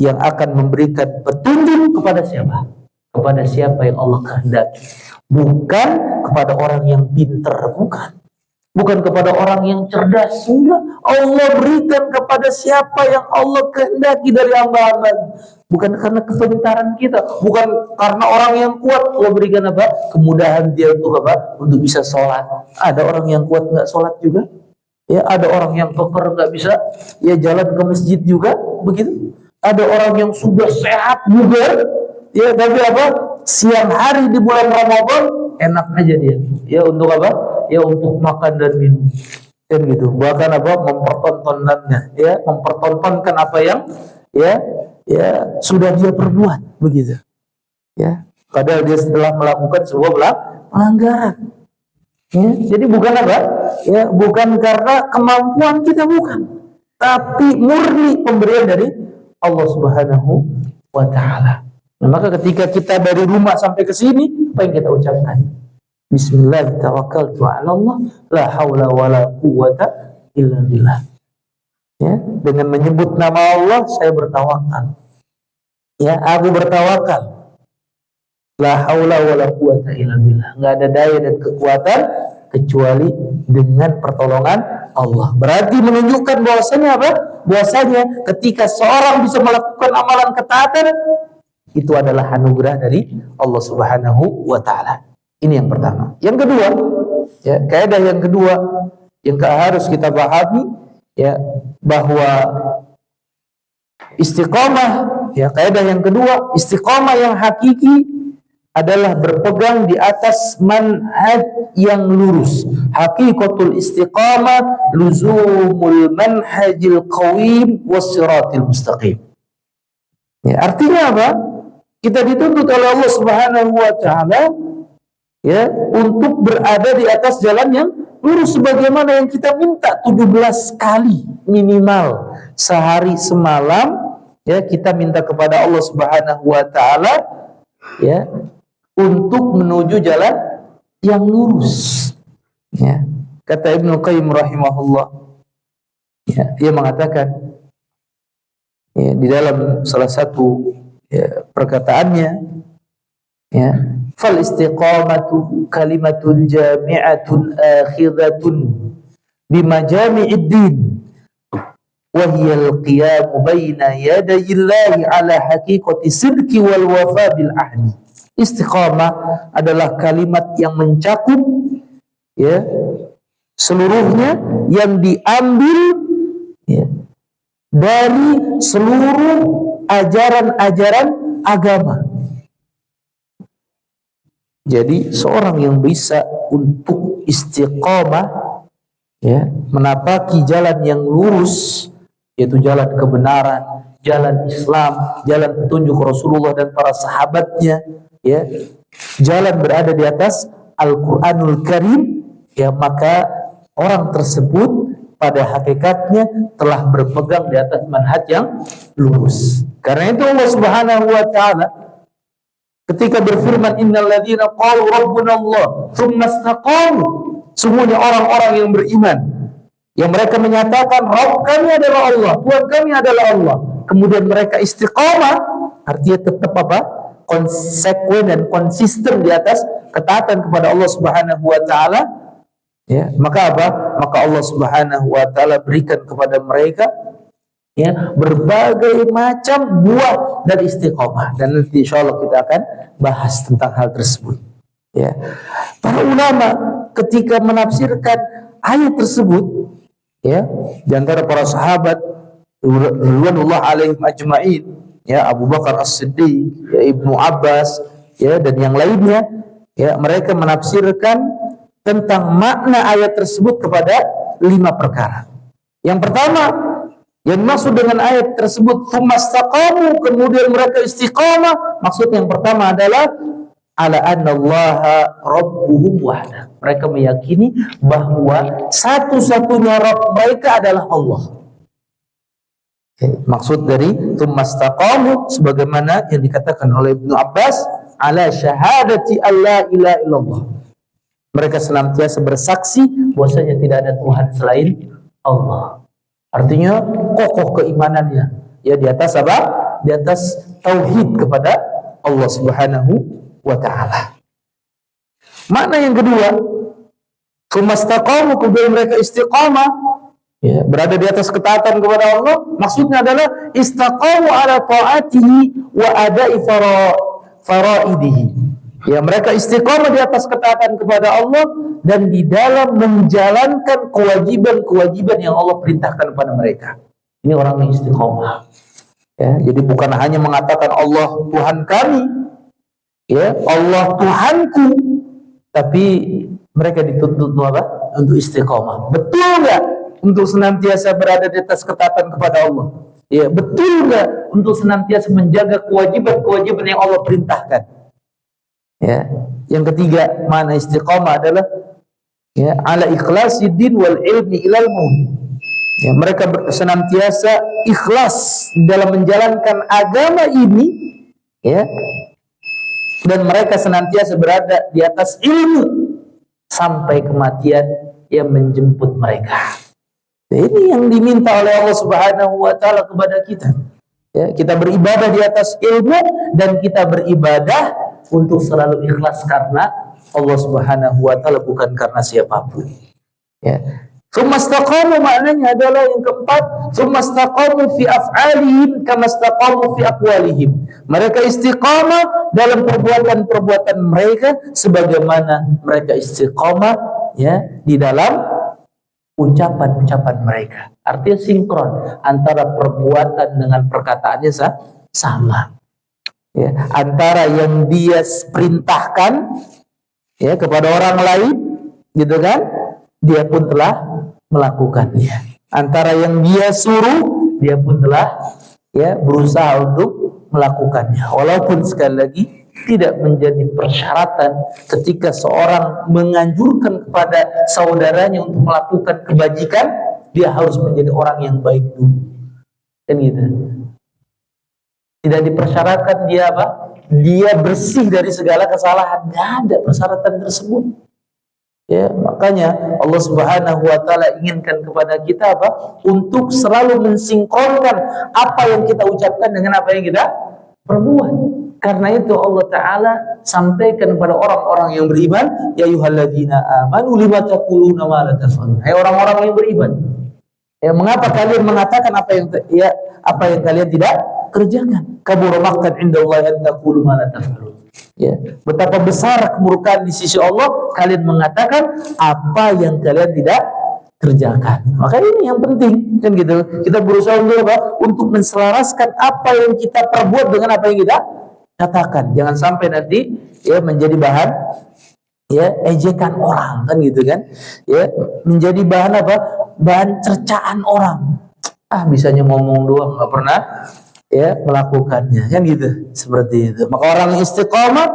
yang akan memberikan petunjuk kepada siapa? Kepada siapa yang Allah kehendaki. Bukan kepada orang yang pintar, bukan. Bukan kepada orang yang cerdas, enggak. Allah berikan kepada siapa yang Allah kehendaki dari hamba-hambanya. Bukan karena kepintaran kita, bukan karena orang yang kuat Allah berikan apa? Kemudahan dia untuk apa? Untuk bisa sholat. Ada orang yang kuat nggak sholat juga. Ya, ada orang yang peper nggak bisa, ya, jalan ke masjid juga, begitu. Ada orang yang sudah sehat juga, ya, tapi apa? Siang hari di bulan Ramadan enak aja dia. Ya, untuk apa? Ya, untuk makan dan minum. Kan gitu. Bahkan apa? Mempertontonkannya, ya, mempertontonkan apa yang, ya, sudah dia perbuat, begitu. Ya, padahal dia setelah melakukan sebuah pelanggaran. Ya, jadi bukan apa? Ya, bukan karena kemampuan kita, bukan. Tapi murni pemberian dari Allah Subhanahu wa taala. Nah, maka ketika kita dari rumah sampai ke sini, apa yang kita ucapkan? Bismillah, tawakkaltu 'ala Allah, la haula wala quwwata illa billah. Ya, dengan menyebut nama Allah saya bertawakal. Ya, aku bertawakal. La haula wala quwwata illa billah. Enggak ada daya dan kekuatan kecuali dengan pertolongan Allah. Berarti menunjukkan bahwasanya apa? Bahwasanya ketika seorang bisa melakukan amalan ketaatan, itu adalah anugerah dari Allah Subhanahu wa taala. Ini yang pertama. Yang kedua, ya, kaidah yang kedua, yang harus kita pahami ya, bahwa istiqomah ya, kaidah yang kedua, istiqomah yang hakiki adalah berpegang di atas manhaj yang lurus. Hakikatul istiqamah luzumul manhajil qawim wassiratil mustaqim. Ya, artinya apa? Kita dituntut oleh Allah Subhanahu wa taala ya untuk berada di atas jalan yang lurus, sebagaimana yang kita minta 17 kali minimal sehari semalam ya, kita minta kepada Allah Subhanahu wa taala ya untuk menuju jalan yang lurus ya. Kata Ibnu Qayyim rahimahullah ya, dia mengatakan ya, di dalam salah satu ya, perkataannya ya, fal istiqamatu kalimatun jami'atun akhidhatun bimajami'id din wa hiya al-qiyam baina yadayillahi ala haqiqati sidqi wal wafa bil ahdi. Istiqamah adalah kalimat yang mencakup ya seluruhnya, yang diambil ya dari seluruh ajaran-ajaran agama. Jadi seorang yang bisa untuk istiqamah ya, menapaki jalan yang lurus, yaitu jalan kebenaran, jalan Islam, jalan petunjuk Rasulullah dan para sahabatnya ya, jalan berada di atas Al-Qur'anul Karim ya, maka orang tersebut pada hakikatnya telah berpegang di atas manhaj yang lurus. Karena itu Allah Subhanahu wa taala ketika berfirman, innal ladzina qalu rabbuna Allah tsumma istaqamu, sungguhnya orang-orang yang beriman yang mereka menyatakan Rabb kami adalah Allah, Tuhan kami adalah Allah, kemudian mereka istiqamah, artinya tetap apa? Konsekuen dan konsisten di atas ketaatan kepada Allah Subhanahu wa taala ya, maka apa? Maka Allah Subhanahu wa taala berikan kepada mereka ya berbagai macam buah dari istiqamah, dan nanti insyaallah kita akan bahas tentang hal tersebut ya. Para ulama ketika menafsirkan ayat tersebut ya, di antara para sahabat radhiyallahu alaihim ajma'in ya, Abu Bakar As-Siddiq ya, Ibnu Abbas ya, dan yang lainnya ya, mereka menafsirkan tentang makna ayat tersebut kepada 5 perkara. Yang pertama yang maksud dengan ayat tersebut tsumastaqamu, kemudian mereka istiqamah, maksud yang pertama adalah ala annallaha rabbuhum wahda, mereka meyakini bahwa satu-satunya Rabb mereka adalah Allah. Maksud dari tsumastaqamu sebagaimana yang dikatakan oleh Ibnu Abbas, ala syahadati alla ilaha illallah, mereka senantiasa bersaksi bahwasanya tidak ada Tuhan selain Allah. Artinya kokoh keimanannya ya di atas apa? Di atas tauhid kepada Allah Subhanahu wa taala. Makna yang kedua, tsumastaqamu, kemudian mereka istiqamah ya, berada di atas ketaatan kepada Allah, maksudnya adalah istaqamu ala taatihi wa ada'i faraidihi. Ya, mereka istiqamah di atas ketaatan kepada Allah dan di dalam menjalankan kewajiban-kewajiban yang Allah perintahkan kepada mereka. Ini orang yang istiqamah. Ya, jadi bukan hanya mengatakan Allah Tuhan kami, ya, Allah Tuhanku, tapi mereka dituntut apa? Untuk istiqamah. Betul nggak untuk senantiasa berada di atas ketaatan kepada Allah? Ya, betul nggak untuk senantiasa menjaga kewajiban-kewajiban yang Allah perintahkan? Ya, yang ketiga makna istiqamah adalah ya ala ikhlasiddin wal ilmi ilal maut. Ya, mereka senantiasa ikhlas dalam menjalankan agama ini ya, dan mereka senantiasa berada di atas ilmu sampai kematian yang menjemput mereka. Ya, ini yang diminta oleh Allah Subhanahu wa taala kepada kita. Ya, kita beribadah di atas ilmu dan kita beribadah untuk selalu ikhlas karena Allah Subhanahu wa taala, bukan karena siapapun. Ya. Tsumastaqamu maknanya adalah yang keempat, tsumastaqamu fi af'alihim kama istaqamu fi aqwalihim. Mereka istiqamah dalam perbuatan-perbuatan mereka sebagaimana mereka istiqamah ya di dalam ucapan-ucapan mereka. Artinya sinkron antara perbuatan dengan perkataannya sama. Ya, antara yang dia perintahkan ya kepada orang lain, gitu kan, dia pun telah melakukannya. Antara yang dia suruh, dia pun telah ya berusaha untuk melakukannya. Walaupun sekali lagi tidak menjadi persyaratan ketika seorang menganjurkan kepada saudaranya untuk melakukan kebajikan, dia harus menjadi orang yang baik dulu. Kan gitu. Tidak dipersyaratkan dia apa? Dia bersih dari segala kesalahan. Tidak ada persyaratan tersebut. Ya, makanya Allah Subhanahu wa taala inginkan kepada kita apa? Untuk selalu mensinkronkan apa yang kita ucapkan dengan apa yang kita perbuat. Karena itu Allah Ta'ala sampaikan kepada orang-orang yang beriman, ya ayyuhalladzina amanu lima taquluna ma la taf'alun. Hai orang-orang yang beriman, ya mengapa kalian mengatakan apa yang kalian tidak kerjakan? Kabura maqtan indallahi an taqulu ma la taf'alun. Ya, betapa besar kemurkaan di sisi Allah kalian mengatakan apa yang kalian tidak kerjakan. Maka ini yang penting, kan gitu. Kita berusaha untuk apa? Untuk menselaraskan apa yang kita perbuat dengan apa yang kita katakan. Jangan sampai nanti ya menjadi bahan ya ejekan orang, kan gitu kan. Ya, menjadi bahan apa? Bahan cercaan orang. Ah, bisanya ngomong doang, nggak pernah ya melakukannya, kan gitu. Seperti itu. Maka orang yang istiqomah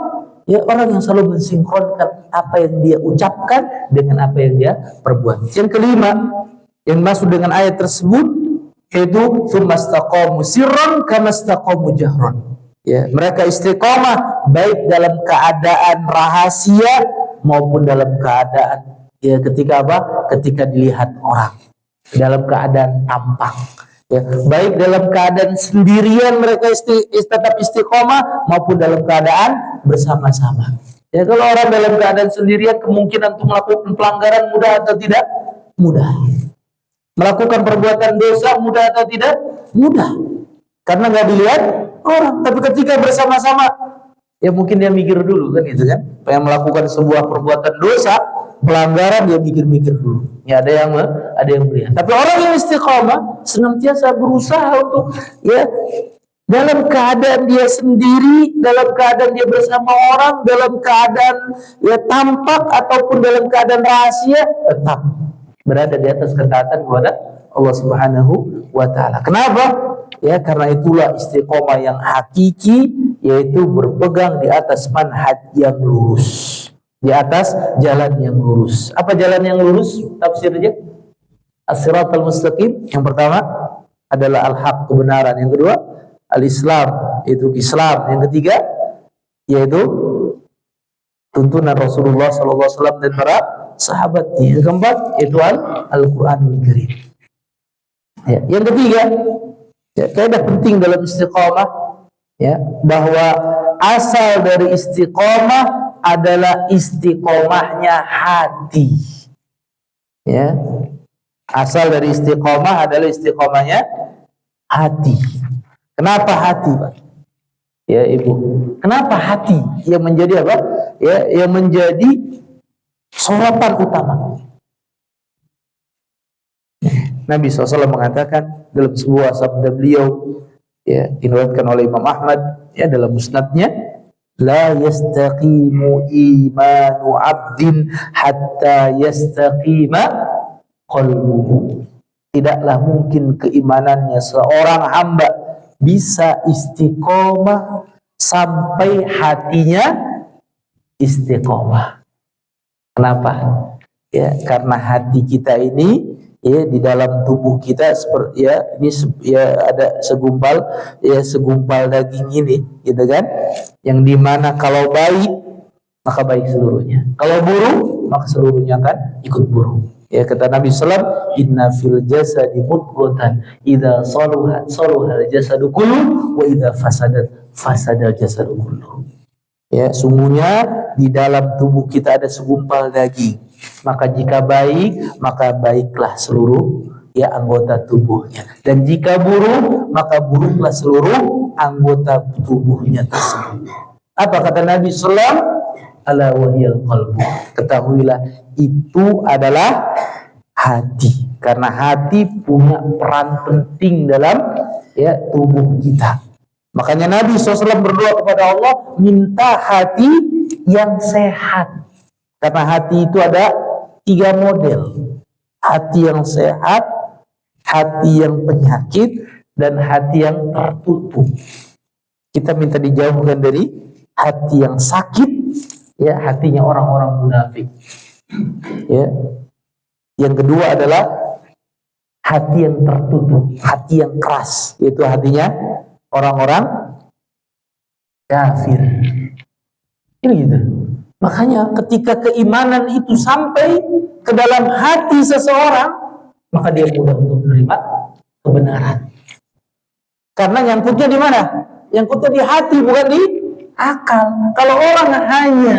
ya orang yang selalu mensinkronkan apa yang dia ucapkan dengan apa yang dia perbuat. Yang kelima yang masuk dengan ayat tersebut yaitu tsumastaqamu sirran kamastaqamu jahran. Ya, mereka istiqomah baik dalam keadaan rahasia maupun dalam keadaan ya ketika apa? Ketika dilihat orang, dalam keadaan tampak. Ya, baik dalam keadaan sendirian mereka tetap istiqomah maupun dalam keadaan bersama-sama. Ya, kalau orang dalam keadaan sendirian kemungkinan untuk melakukan pelanggaran mudah atau tidak? Mudah. Melakukan perbuatan dosa mudah atau tidak? Mudah. Karena nggak dilihat orang. Tapi ketika bersama-sama, ya mungkin dia mikir dulu, kan gitu kan? Yang melakukan sebuah perbuatan dosa, pelanggaran, dia mikir-mikir dulu. Ya ada yang melihat. Tapi orang yang istiqomah senantiasa berusaha untuk ya dalam keadaan dia sendiri, dalam keadaan dia bersama orang, dalam keadaan ya tampak ataupun dalam keadaan rahasia, tetap berada di atas ketaatan kepada Allah Subhanahu wa taala. Kenapa? Ya karena itulah istiqomah yang hakiki, yaitu berpegang di atas manhaj yang lurus, di atas jalan yang lurus. Apa jalan yang lurus? Tafsirnya as-siratal mustaqim. Yang pertama adalah al-haq, kebenaran. Yang kedua al-islam, yaitu Islam. Yang ketiga yaitu tuntunan Rasulullah SAW dan para sahabat. Yang keempat yaitu Al-Quranul Karim. Ya, yang ketiga, ya, kaidah penting dalam istiqomah ya, bahwa asal dari istiqomah adalah istiqomahnya hati. Ya. Asal dari istiqomah adalah istiqomahnya hati. Kenapa hati, Pak? Ya, Ibu. Kenapa hati yang menjadi apa? Ya, yang menjadi sorotan utama. Nabi SAW mengatakan dalam sebuah sabda beliau, ya, diriwayatkan oleh Imam Ahmad ya dalam musnadnya, la yastaqimu imanu abdin hatta yastaqima qalbuhu. Tidaklah mungkin keimanannya seorang hamba bisa istiqomah sampai hatinya istiqomah. Kenapa? Ya, karena hati kita ini ya di dalam tubuh kita seperti ya ini ya ada segumpal daging ini, gitu kan, yang dimana kalau baik maka baik seluruhnya, kalau buruk maka seluruhnya akan ikut buruk. Ya kata Nabi SAW, inna fil jasadi mudghatan idza saluhat saluhal jasadu kullu wa idza fasadal jasadu kullu. Ya, sungguhnya di dalam tubuh kita ada segumpal daging. Maka jika baik, maka baiklah seluruh ya anggota tubuhnya. Dan jika buruk, maka buruklah seluruh anggota tubuhnya tersebut. Apa kata Nabi SAW? Ala wahyal qalbu. Ketahuilah itu adalah hati. Karena hati punya peran penting dalam tubuh kita. Makanya Nabi SAW berdoa kepada Allah, minta hati yang sehat. Karena hati itu ada 3 model. Hati yang sehat, hati yang penyakit, dan hati yang tertutup. Kita minta dijauhkan dari hati yang sakit, hatinya orang-orang munafik. Yang kedua adalah hati yang tertutup, hati yang keras, yaitu hatinya orang-orang kafir. Ini gitu. Makanya ketika keimanan itu sampai ke dalam hati seseorang, maka dia mudah untuk menerima kebenaran. Karena nyangkutnya di mana? Nyangkutnya di hati, bukan di akal. Kalau orang hanya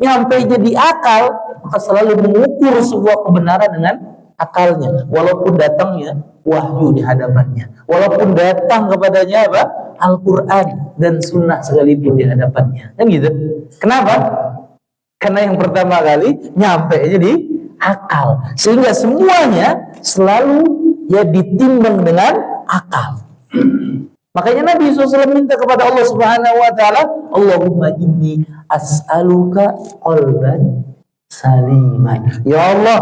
nyampe jadi akal, maka selalu mengukur sebuah kebenaran dengan akalnya, walaupun datangnya wahyu di hadapannya, walaupun datang kepadanya Al-Quran dan sunnah sekalipun di hadapannya, kan gitu. Kenapa? Karena yang pertama kali nyampe aja di akal, sehingga semuanya selalu ditimbang dengan akal. Makanya Nabi SAW minta kepada Allah Subhanahu Wa Taala, Allahumma inni as'aluka qalban saliman. Ya Allah,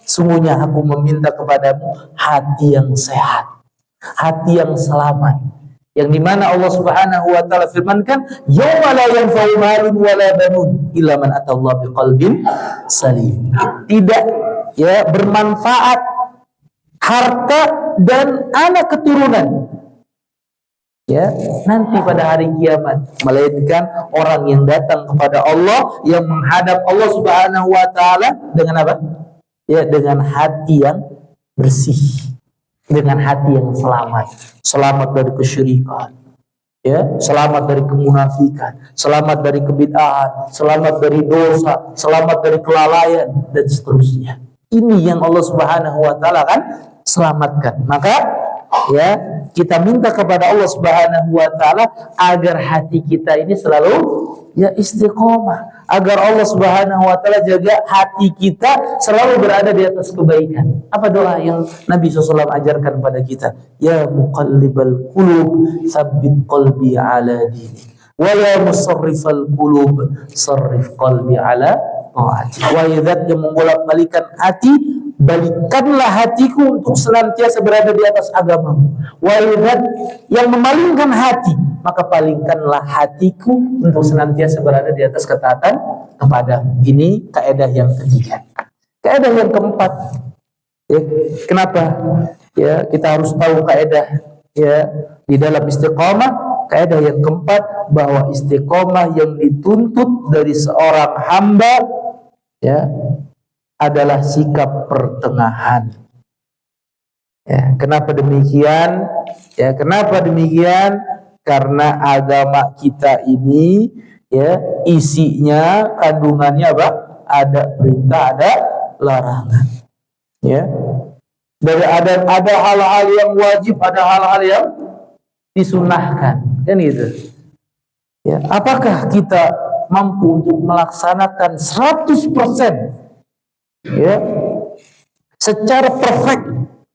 sungguhnya aku meminta kepadamu hati yang sehat, hati yang selamat, yang dimana Allah Subhanahu Wa Taala firmankan, yauma la yanfa'u malun wala banun illa man atallaha biqalbin salim. Tidak bermanfaat harta dan anak keturunan nanti pada hari kiamat, melainkan orang yang datang kepada Allah, yang menghadap Allah Subhanahu Wa Taala dengan apa? Dengan hati yang bersih, dengan hati yang selamat dari kesyirikan, selamat dari kemunafikan, selamat dari kebid'ahan, selamat dari dosa, selamat dari kelalaian dan seterusnya. Ini yang Allah Subhanahu Wa Taala kan selamatkan. Maka kita minta kepada Allah Subhanahu Wa Taala agar hati kita ini selalu istiqomah, agar Allah Subhanahu Wa Taala jaga hati kita selalu berada di atas kebaikan. Apa doa yang Nabi SAW ajarkan pada kita? Ya muqallibal qulub, tsabbit qalbi ala dini. Wa ya musarrifal qulub, sarrif qalbi ala ta'ati. Wa idzat yang membolak-balikan hati, balikkanlah hatiku untuk senantiasa berada di atas agamamu. Wa idzat yang memalingkan hati, maka palingkanlah hatiku untuk senantiasa berada di atas ketaatan kepadamu. Ini kaidah yang ketiga. Kaidah yang keempat, kenapa kita harus tahu kaidah di dalam istiqomah? Kaidah yang keempat, bahwa istiqomah yang dituntut dari seorang hamba adalah sikap pertengahan. Kenapa demikian? Kenapa demikian? Karena agama kita ini isinya, kandungannya apa? Ada perintah, ada larangan. Dari ada hal-hal yang wajib, ada hal-hal yang disunahkan, kan gitu. Apakah kita mampu untuk melaksanakan 100% secara perfect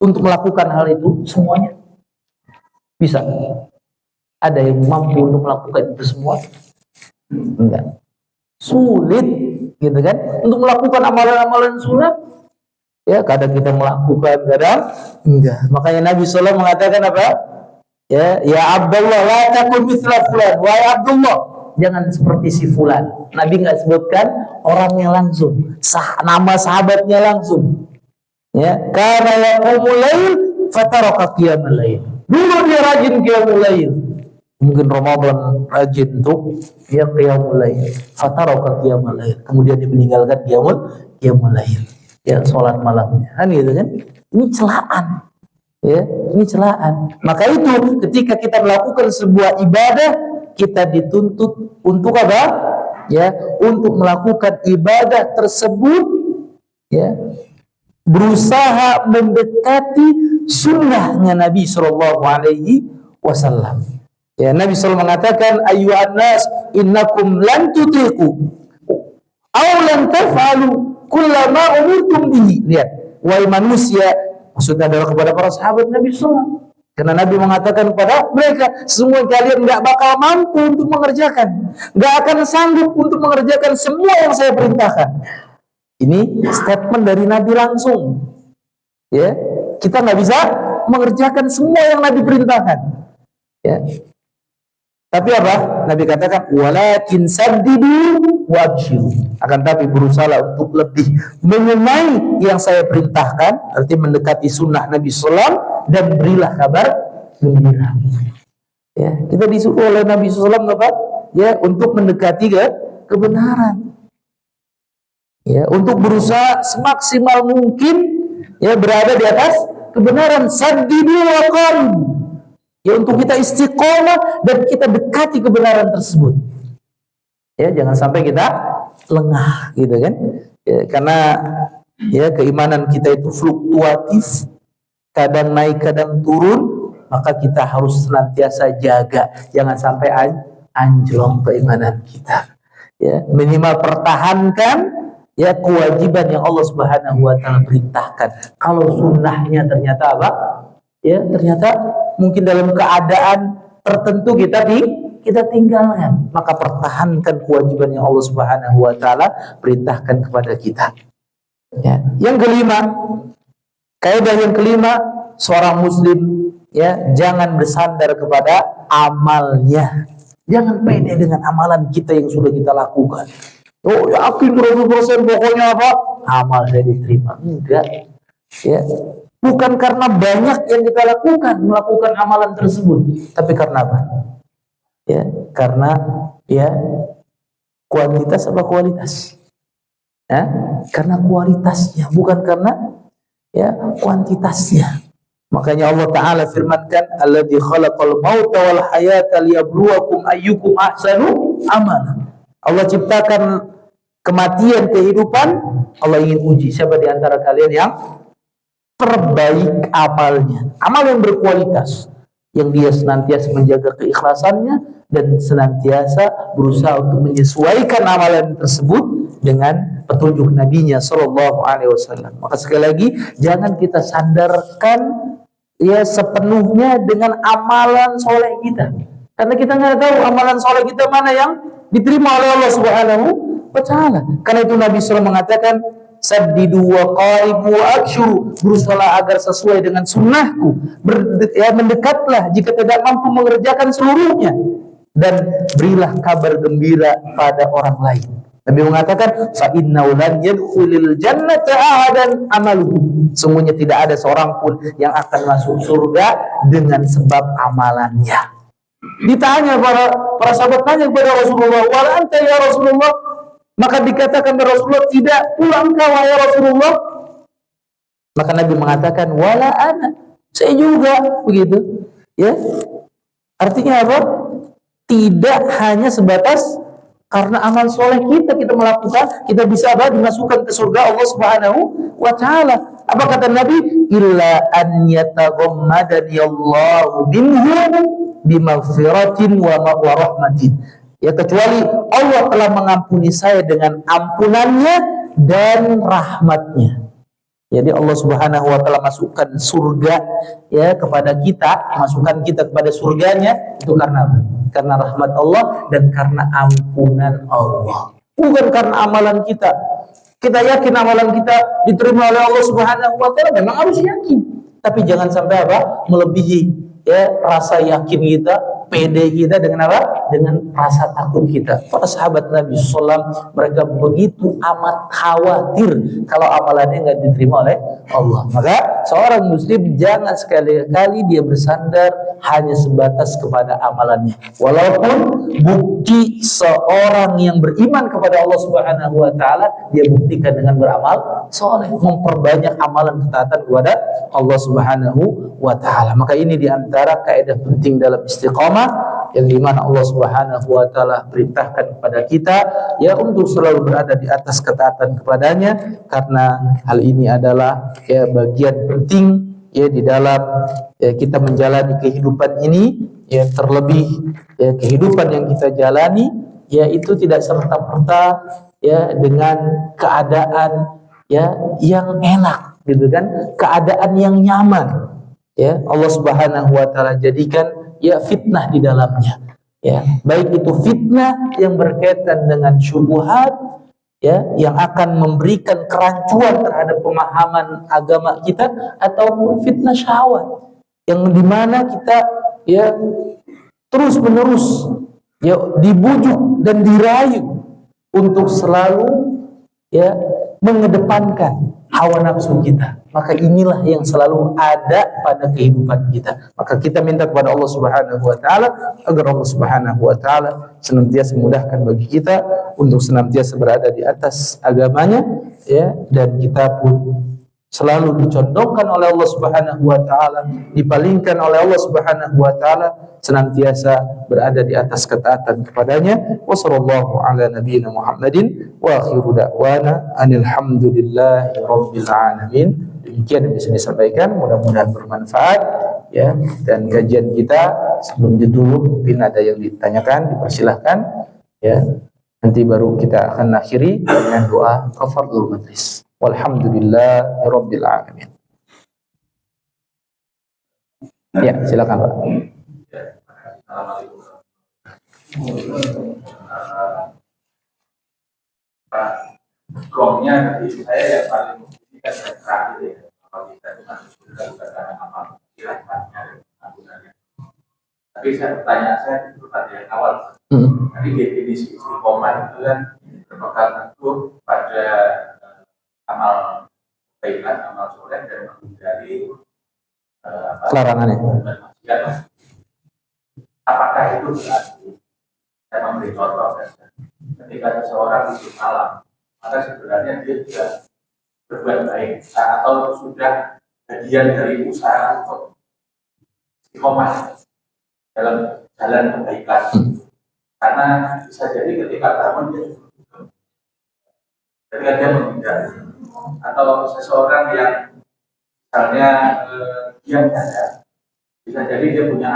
untuk melakukan hal itu semuanya? Bisa? Ada yang mampu untuk melakukan itu semua? Enggak. Sulit, gitu kan? Untuk melakukan amalan-amalan sunat, kadang kita melakukan, kadang enggak. Makanya Nabi SAW mengatakan apa? Ya Abdullah, la takun mithla fulan. Wahai Abdullah, jangan seperti si fulan. Nabi nggak sebutkan orangnya langsung, nama sahabatnya langsung. Karena yaqumul lail fataraka qiyamul lail. Dulu dia rajin qiyamul lail. Mungkin Ramadan rajin untuk qiyamul lail. Fataraka qiyamul lail. Kemudian dia meninggalkan qiyamul lail. Salat malamnya. Kan gitu kan? Ini celaan. Ini celaan. Maka itu ketika kita melakukan sebuah ibadah, kita dituntut untuk apa? Untuk melakukan ibadah tersebut, berusaha mendekati sunnahnya Nabi Sallallahu Alaihi Wasallam. Nabi SAW mengatakan, ayyuhan nas innakum lan tutiqu aw lan taf'alu kullama umirtum bihi. Lihat, wahai manusia, maksudnya adalah kepada para sahabat Nabi SAW. Karena Nabi mengatakan kepada mereka, semua kalian nggak bakal mampu untuk mengerjakan, nggak akan sanggup untuk mengerjakan semua yang saya perintahkan. Ini statement dari Nabi langsung. Ya, kita nggak bisa mengerjakan semua yang Nabi perintahkan. Ya. Tapi apa? Nabi katakan, walakin saddidu wabshiru. Akan tapi berusaha untuk lebih mengenai yang saya perintahkan, arti mendekati sunnah Nabi SAW, dan berilah kabar gembira. Ya, kita disuruh oleh Nabi SAW apa? Ya, untuk mendekati kebenaran. Ya, untuk berusaha semaksimal mungkin ya berada di atas kebenaran. Saddidu wa qaribu. Ya, untuk kita istiqomah dan kita dekati kebenaran tersebut. Ya, jangan sampai kita lengah gitu kan. Ya, karena ya keimanan kita itu fluktuatif, kadang naik kadang turun, maka kita harus senantiasa jaga jangan sampai anjlok keimanan kita. Ya, minimal pertahankan ya kewajiban yang Allah Subhanahu wa taala perintahkan. Kalau sunnahnya ternyata apa? Ya, ternyata mungkin dalam keadaan tertentu kita tinggalkan, maka pertahankan kewajiban yang Allah Subhanahu wa taala perintahkan kepada kita. Ya. Yang kelima, kaidah yang kelima, seorang muslim ya jangan bersandar kepada amalnya. Jangan pede dengan amalan kita yang sudah kita lakukan. Oh, yakin 100% pokoknya apa? Amal saya diterima. Enggak. Ya. Bukan karena banyak yang kita lakukan melakukan amalan tersebut, tapi karena apa? Ya, karena ya kuantitas apa kualitas? Ya, karena kualitasnya, bukan karena ya kuantitasnya. Makanya Allah Ta'ala firmankan, alladzi khalaqal mauta wal hayata liyabluwakum ayyukum ahsanu amala. Allah ciptakan kematian, kehidupan, Allah ingin uji siapa di antara kalian yang terbaik amalnya, amal yang berkualitas, yang dia senantiasa menjaga keikhlasannya dan senantiasa berusaha untuk menyesuaikan amalan tersebut dengan petunjuk Nabi-Nya Shallallahu Alaihi Wasallam. Maka sekali lagi jangan kita sandarkan ya sepenuhnya dengan amalan soleh kita, karena kita nggak tahu amalan soleh kita mana yang diterima oleh Allah Subhanahu wa Ta'ala. Karena itu Nabi SAW mengatakan, saddidu wa qaribu wa abshiru, berusaha agar sesuai dengan sunnahku, mendekatlah jika tidak mampu mengerjakan seluruhnya, dan berilah kabar gembira pada orang lain. Nabi mengatakan, fa innahu lan yadkhulul jannata ahadan amaluhu, sungguhnya tidak ada seorang pun yang akan masuk surga dengan sebab amalannya. Ditanya para sahabat tanya kepada Rasulullah, wala anta ya Rasulullah, maka dikatakan kepada Rasulullah, tidak pula engkau ya Rasulullah. Maka Nabi mengatakan, wala ana, saya juga, begitu. Ya, artinya apa? Tidak hanya sebatas karena amal soleh kita melakukan, kita bisa apa? Dimasukkan ke surga Allah Subhanahu wa Ta'ala. Apa kata Nabi? Illa an yataghammadani Allahu minhu bimaghfiratin wa rahmatin. Ya, kecuali Allah telah mengampuni saya dengan ampunannya dan rahmatnya. Jadi Allah Subhanahu wa Ta'ala masukkan surga ya kepada kita, masukkan kita kepada surganya itu karena apa? Karena rahmat Allah dan karena ampunan Allah. Bukan karena amalan kita. Kita yakin amalan kita diterima oleh Allah Subhanahu wa Ta'ala, memang harus yakin. Tapi jangan sampai apa? Melebihi ya rasa yakin kita, pede kita dengan apa? Dengan rasa takut kita. Para sahabat Nabi SAW, mereka begitu amat khawatir kalau amalannya nggak diterima oleh Allah. Maka seorang muslim jangan sekali-kali dia bersandar hanya sebatas kepada amalannya. Walaupun bukti seorang yang beriman kepada Allah Subhanahu wa Ta'ala, dia buktikan dengan beramal soleh, memperbanyak amalan ketaatan kepada Allah Subhanahu wa Ta'ala. Maka ini diantara kaidah penting dalam istiqamah, yang dimana Allah Subhanahu wa Ta'ala perintahkan kepada kita ya untuk selalu berada di atas ketaatan kepadanya, karena hal ini adalah ya bagian penting ya di dalam ya kita menjalani kehidupan ini, ya terlebih ya kehidupan yang kita jalani ya itu tidak serta-merta ya dengan keadaan ya yang enak. gitu kan, keadaan yang nyaman. Ya, Allah Subhanahu wa taala jadikan ya fitnah di dalamnya. Ya, baik itu fitnah yang berkaitan dengan syubhat, ya, yang akan memberikan kerancuan terhadap pemahaman agama kita, ataupun fitnah syahwat yang dimana kita ya terus menerus ya dibujuk dan dirayu untuk selalu ya mengedepankan hawa nafsu kita. Maka inilah yang selalu ada pada kehidupan kita. Maka kita minta kepada Allah Subhanahu wa taala agar Allah Subhanahu wa taala senantiasa memudahkan bagi kita untuk senantiasa berada di atas agamanya, ya, dan kita pun selalu dicondongkan oleh Allah Subhanahu wa taala, dipalingkan oleh Allah Subhanahu wa taala, senantiasa berada di atas ketaatan kepadanya. Wassallallahu ala nabiyyina Muhammadin wa akhiru da'wana anil hamdulillahi rabbil alamin. Demikian yang bisa disampaikan, mudah-mudahan bermanfaat ya. Dan kajian kita sebelum ditutup mungkin ada yang ditanyakan, dipersilahkan ya. Nanti baru kita akan akhiri dengan doa kafaratul majlis. Walhamdulillahi rabbil alamin. Ya, silakan Pak. Gongnya dari saya yang paling membutuhkan yang terakhir ya. Kalau kita itu masih sudah karena apa silahkannya gunanya. Tapi pertanyaan saya itu tadi yang awal. Tadi definisi istiqomah itu kan berpegang teguh pada amal kebaikan, amal soleh dan menghindari larangannya. Apakah itu berarti saya memberi contoh ketika seseorang hidup malam, maka sebenarnya dia sudah berbuat baik atau sudah bagian dari usaha untuk istiqomah dalam jalan kebaikan. Karena bisa jadi ketika bangun dia menghindari, atau seseorang yang misalnya diam saja, bisa jadi dia punya,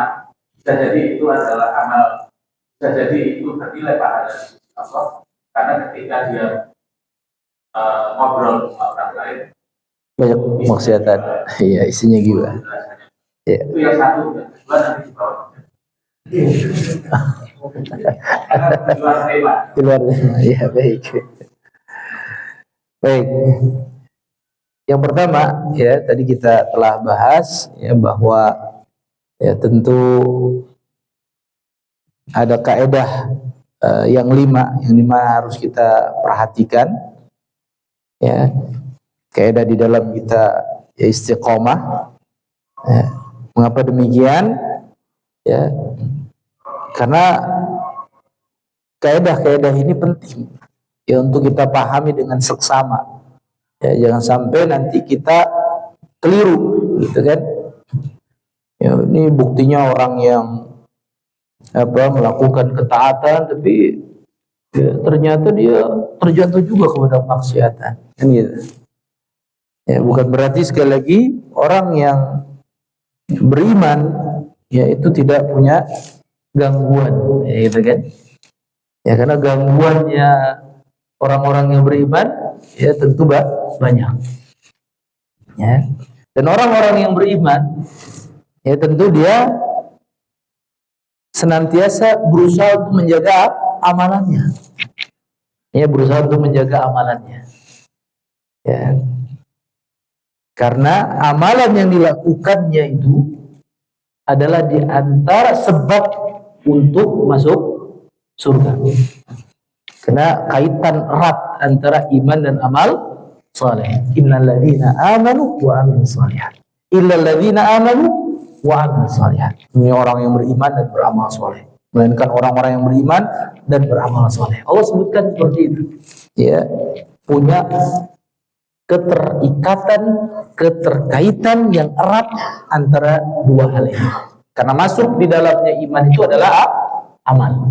bisa jadi itu adalah amal, bisa jadi itu bernilai pahala Allah. Karena ketika dia ngobrol sama orang lain banyak maksiatan, iya isinya gila. Ya. Itu yang satu, yang kedua nanti di bawah. Di luar, ya baik. Baik. Yang pertama ya tadi kita telah bahas ya bahwa ya tentu ada kaedah yang lima harus kita perhatikan ya. Kaedah di dalam kita ya istiqomah. Ya. Mengapa demikian? Ya. Karena kaedah-kaedah ini penting ya untuk kita pahami dengan seksama. Ya, jangan sampai nanti kita keliru, gitu kan? Ya, ini buktinya orang yang melakukan ketaatan, tapi ya, ternyata dia terjatuh juga kepada maksiatan, kan gitu. Ya, bukan berarti sekali lagi orang yang beriman, ya itu tidak punya gangguan, ya, gitu kan? Ya karena gangguannya orang-orang yang beriman, ya tentu banyak. Ya. Dan orang-orang yang beriman, ya tentu dia senantiasa berusaha untuk menjaga amalannya. Ya, berusaha untuk menjaga amalannya. Ya. Karena amalan yang dilakukannya itu adalah di antara sebab untuk masuk surga. Karena kaitan erat antara iman dan amal saleh. Innal ladzina amanu wa amilus shalihat. Illal ladzina amanu wa amilus shalihat. Ini orang yang beriman dan beramal saleh. Melainkan orang-orang yang beriman dan beramal saleh. Allah sebutkan seperti itu. Ya, punya keterkaitan yang erat antara dua hal ini. Karena masuk di dalamnya iman itu adalah amal.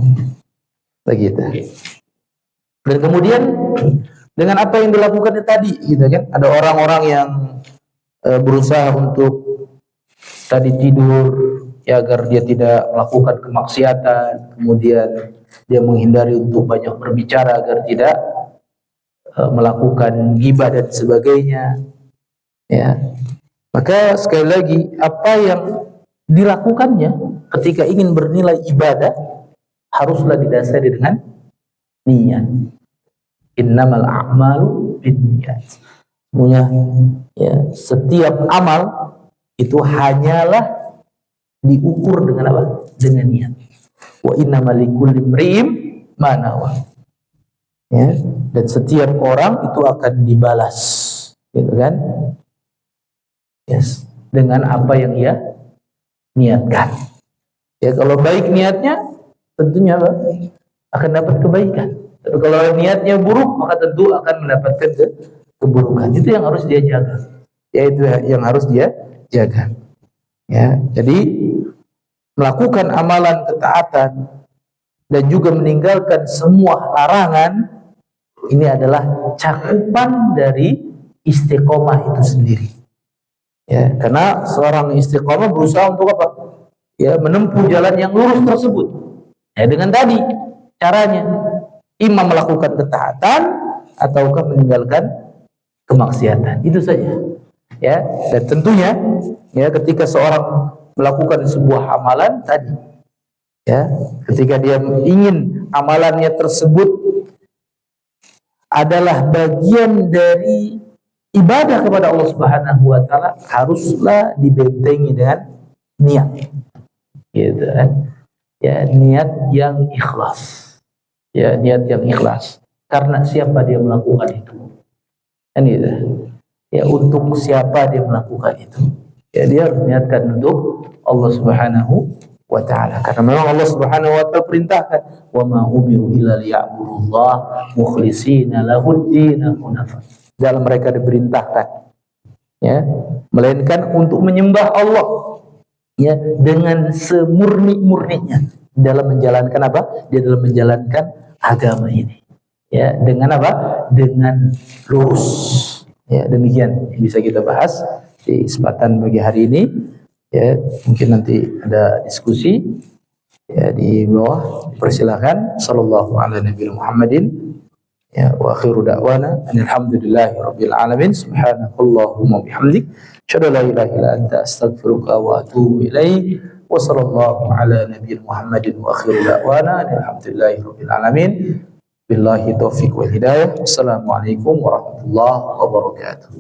Begitu. Dan kemudian dengan apa yang dilakukan tadi, gitu kan? Ada orang-orang yang berusaha untuk tadi tidur, ya agar dia tidak melakukan kemaksiatan. Kemudian dia menghindari untuk banyak berbicara agar tidak melakukan ghibah dan sebagainya. Ya. Maka sekali lagi, apa yang dilakukannya ketika ingin bernilai ibadah haruslah didasari dengan niat. Innamal a'malu binniyat. Semuanya, ya, setiap amal itu hanyalah diukur dengan apa? Dengan niat. Wa innamal likulli imri'in ma nawa. Ya, dan setiap orang itu akan dibalas, gitu kan? Yes, dengan apa yang ia niatkan. Ya, kalau baik niatnya tentunya apa? Akan dapat kebaikan. Tapi kalau niatnya buruk maka tentu akan mendapatkan keburukan. Itu yang harus dia jaga. Ya, itu yang harus dia jaga. Ya, jadi melakukan amalan ketaatan dan juga meninggalkan semua larangan ini adalah cakupan dari istiqomah itu sendiri. Ya, karena seorang istiqomah berusaha untuk apa? Ya, menempuh jalan yang lurus tersebut. Ya, dengan tadi caranya imam melakukan ketaatan ataukah meninggalkan kemaksiatan. Itu saja. Ya, dan tentunya ya ketika seorang melakukan sebuah amalan tadi, ya, ketika dia ingin amalannya tersebut adalah bagian dari ibadah kepada Allah Subhanahu wa taala, haruslah dibentengi dengan niat. Gitu kan? Ya, niat yang ikhlas. Ya, niat yang ikhlas. Karena siapa dia melakukan itu? Kan gitu. Ya, untuk siapa dia melakukan itu? Ya, dia harus niatkan untuk Allah Subhanahu wa taala. Karena memang Allah Subhanahu wa taala perintahkan, "Wa ma umiru illa liya'budullah mukhlishina lahud-din hunafa." Dalam mereka diperintahkan, ya, melainkan untuk menyembah Allah, ya, dengan semurni-murninya dalam menjalankan apa? Dia dalam menjalankan agama ini. Ya, dengan apa? Dengan lurus. Ya, demikian yang bisa kita bahas di kesempatan pagi hari ini. Ya, mungkin nanti ada diskusi ya di bawah. Persilakan. Sallallahu ala nabiyina Muhammadin. Ya, wa akhiru da'wana alhamdulillahi rabbil alamin. Subhanakallahumma bihamdik, asyhadu an la ilaha illa anta, astaghfiruka wa atubu ilaik. Wa sallallahu ala nabiyina Muhammadin wa akhiru da'wana alhamdulillahi rabbil alamin. Billahi taufiq wal hidayah. Assalamualaikum warahmatullahi wabarakatuh.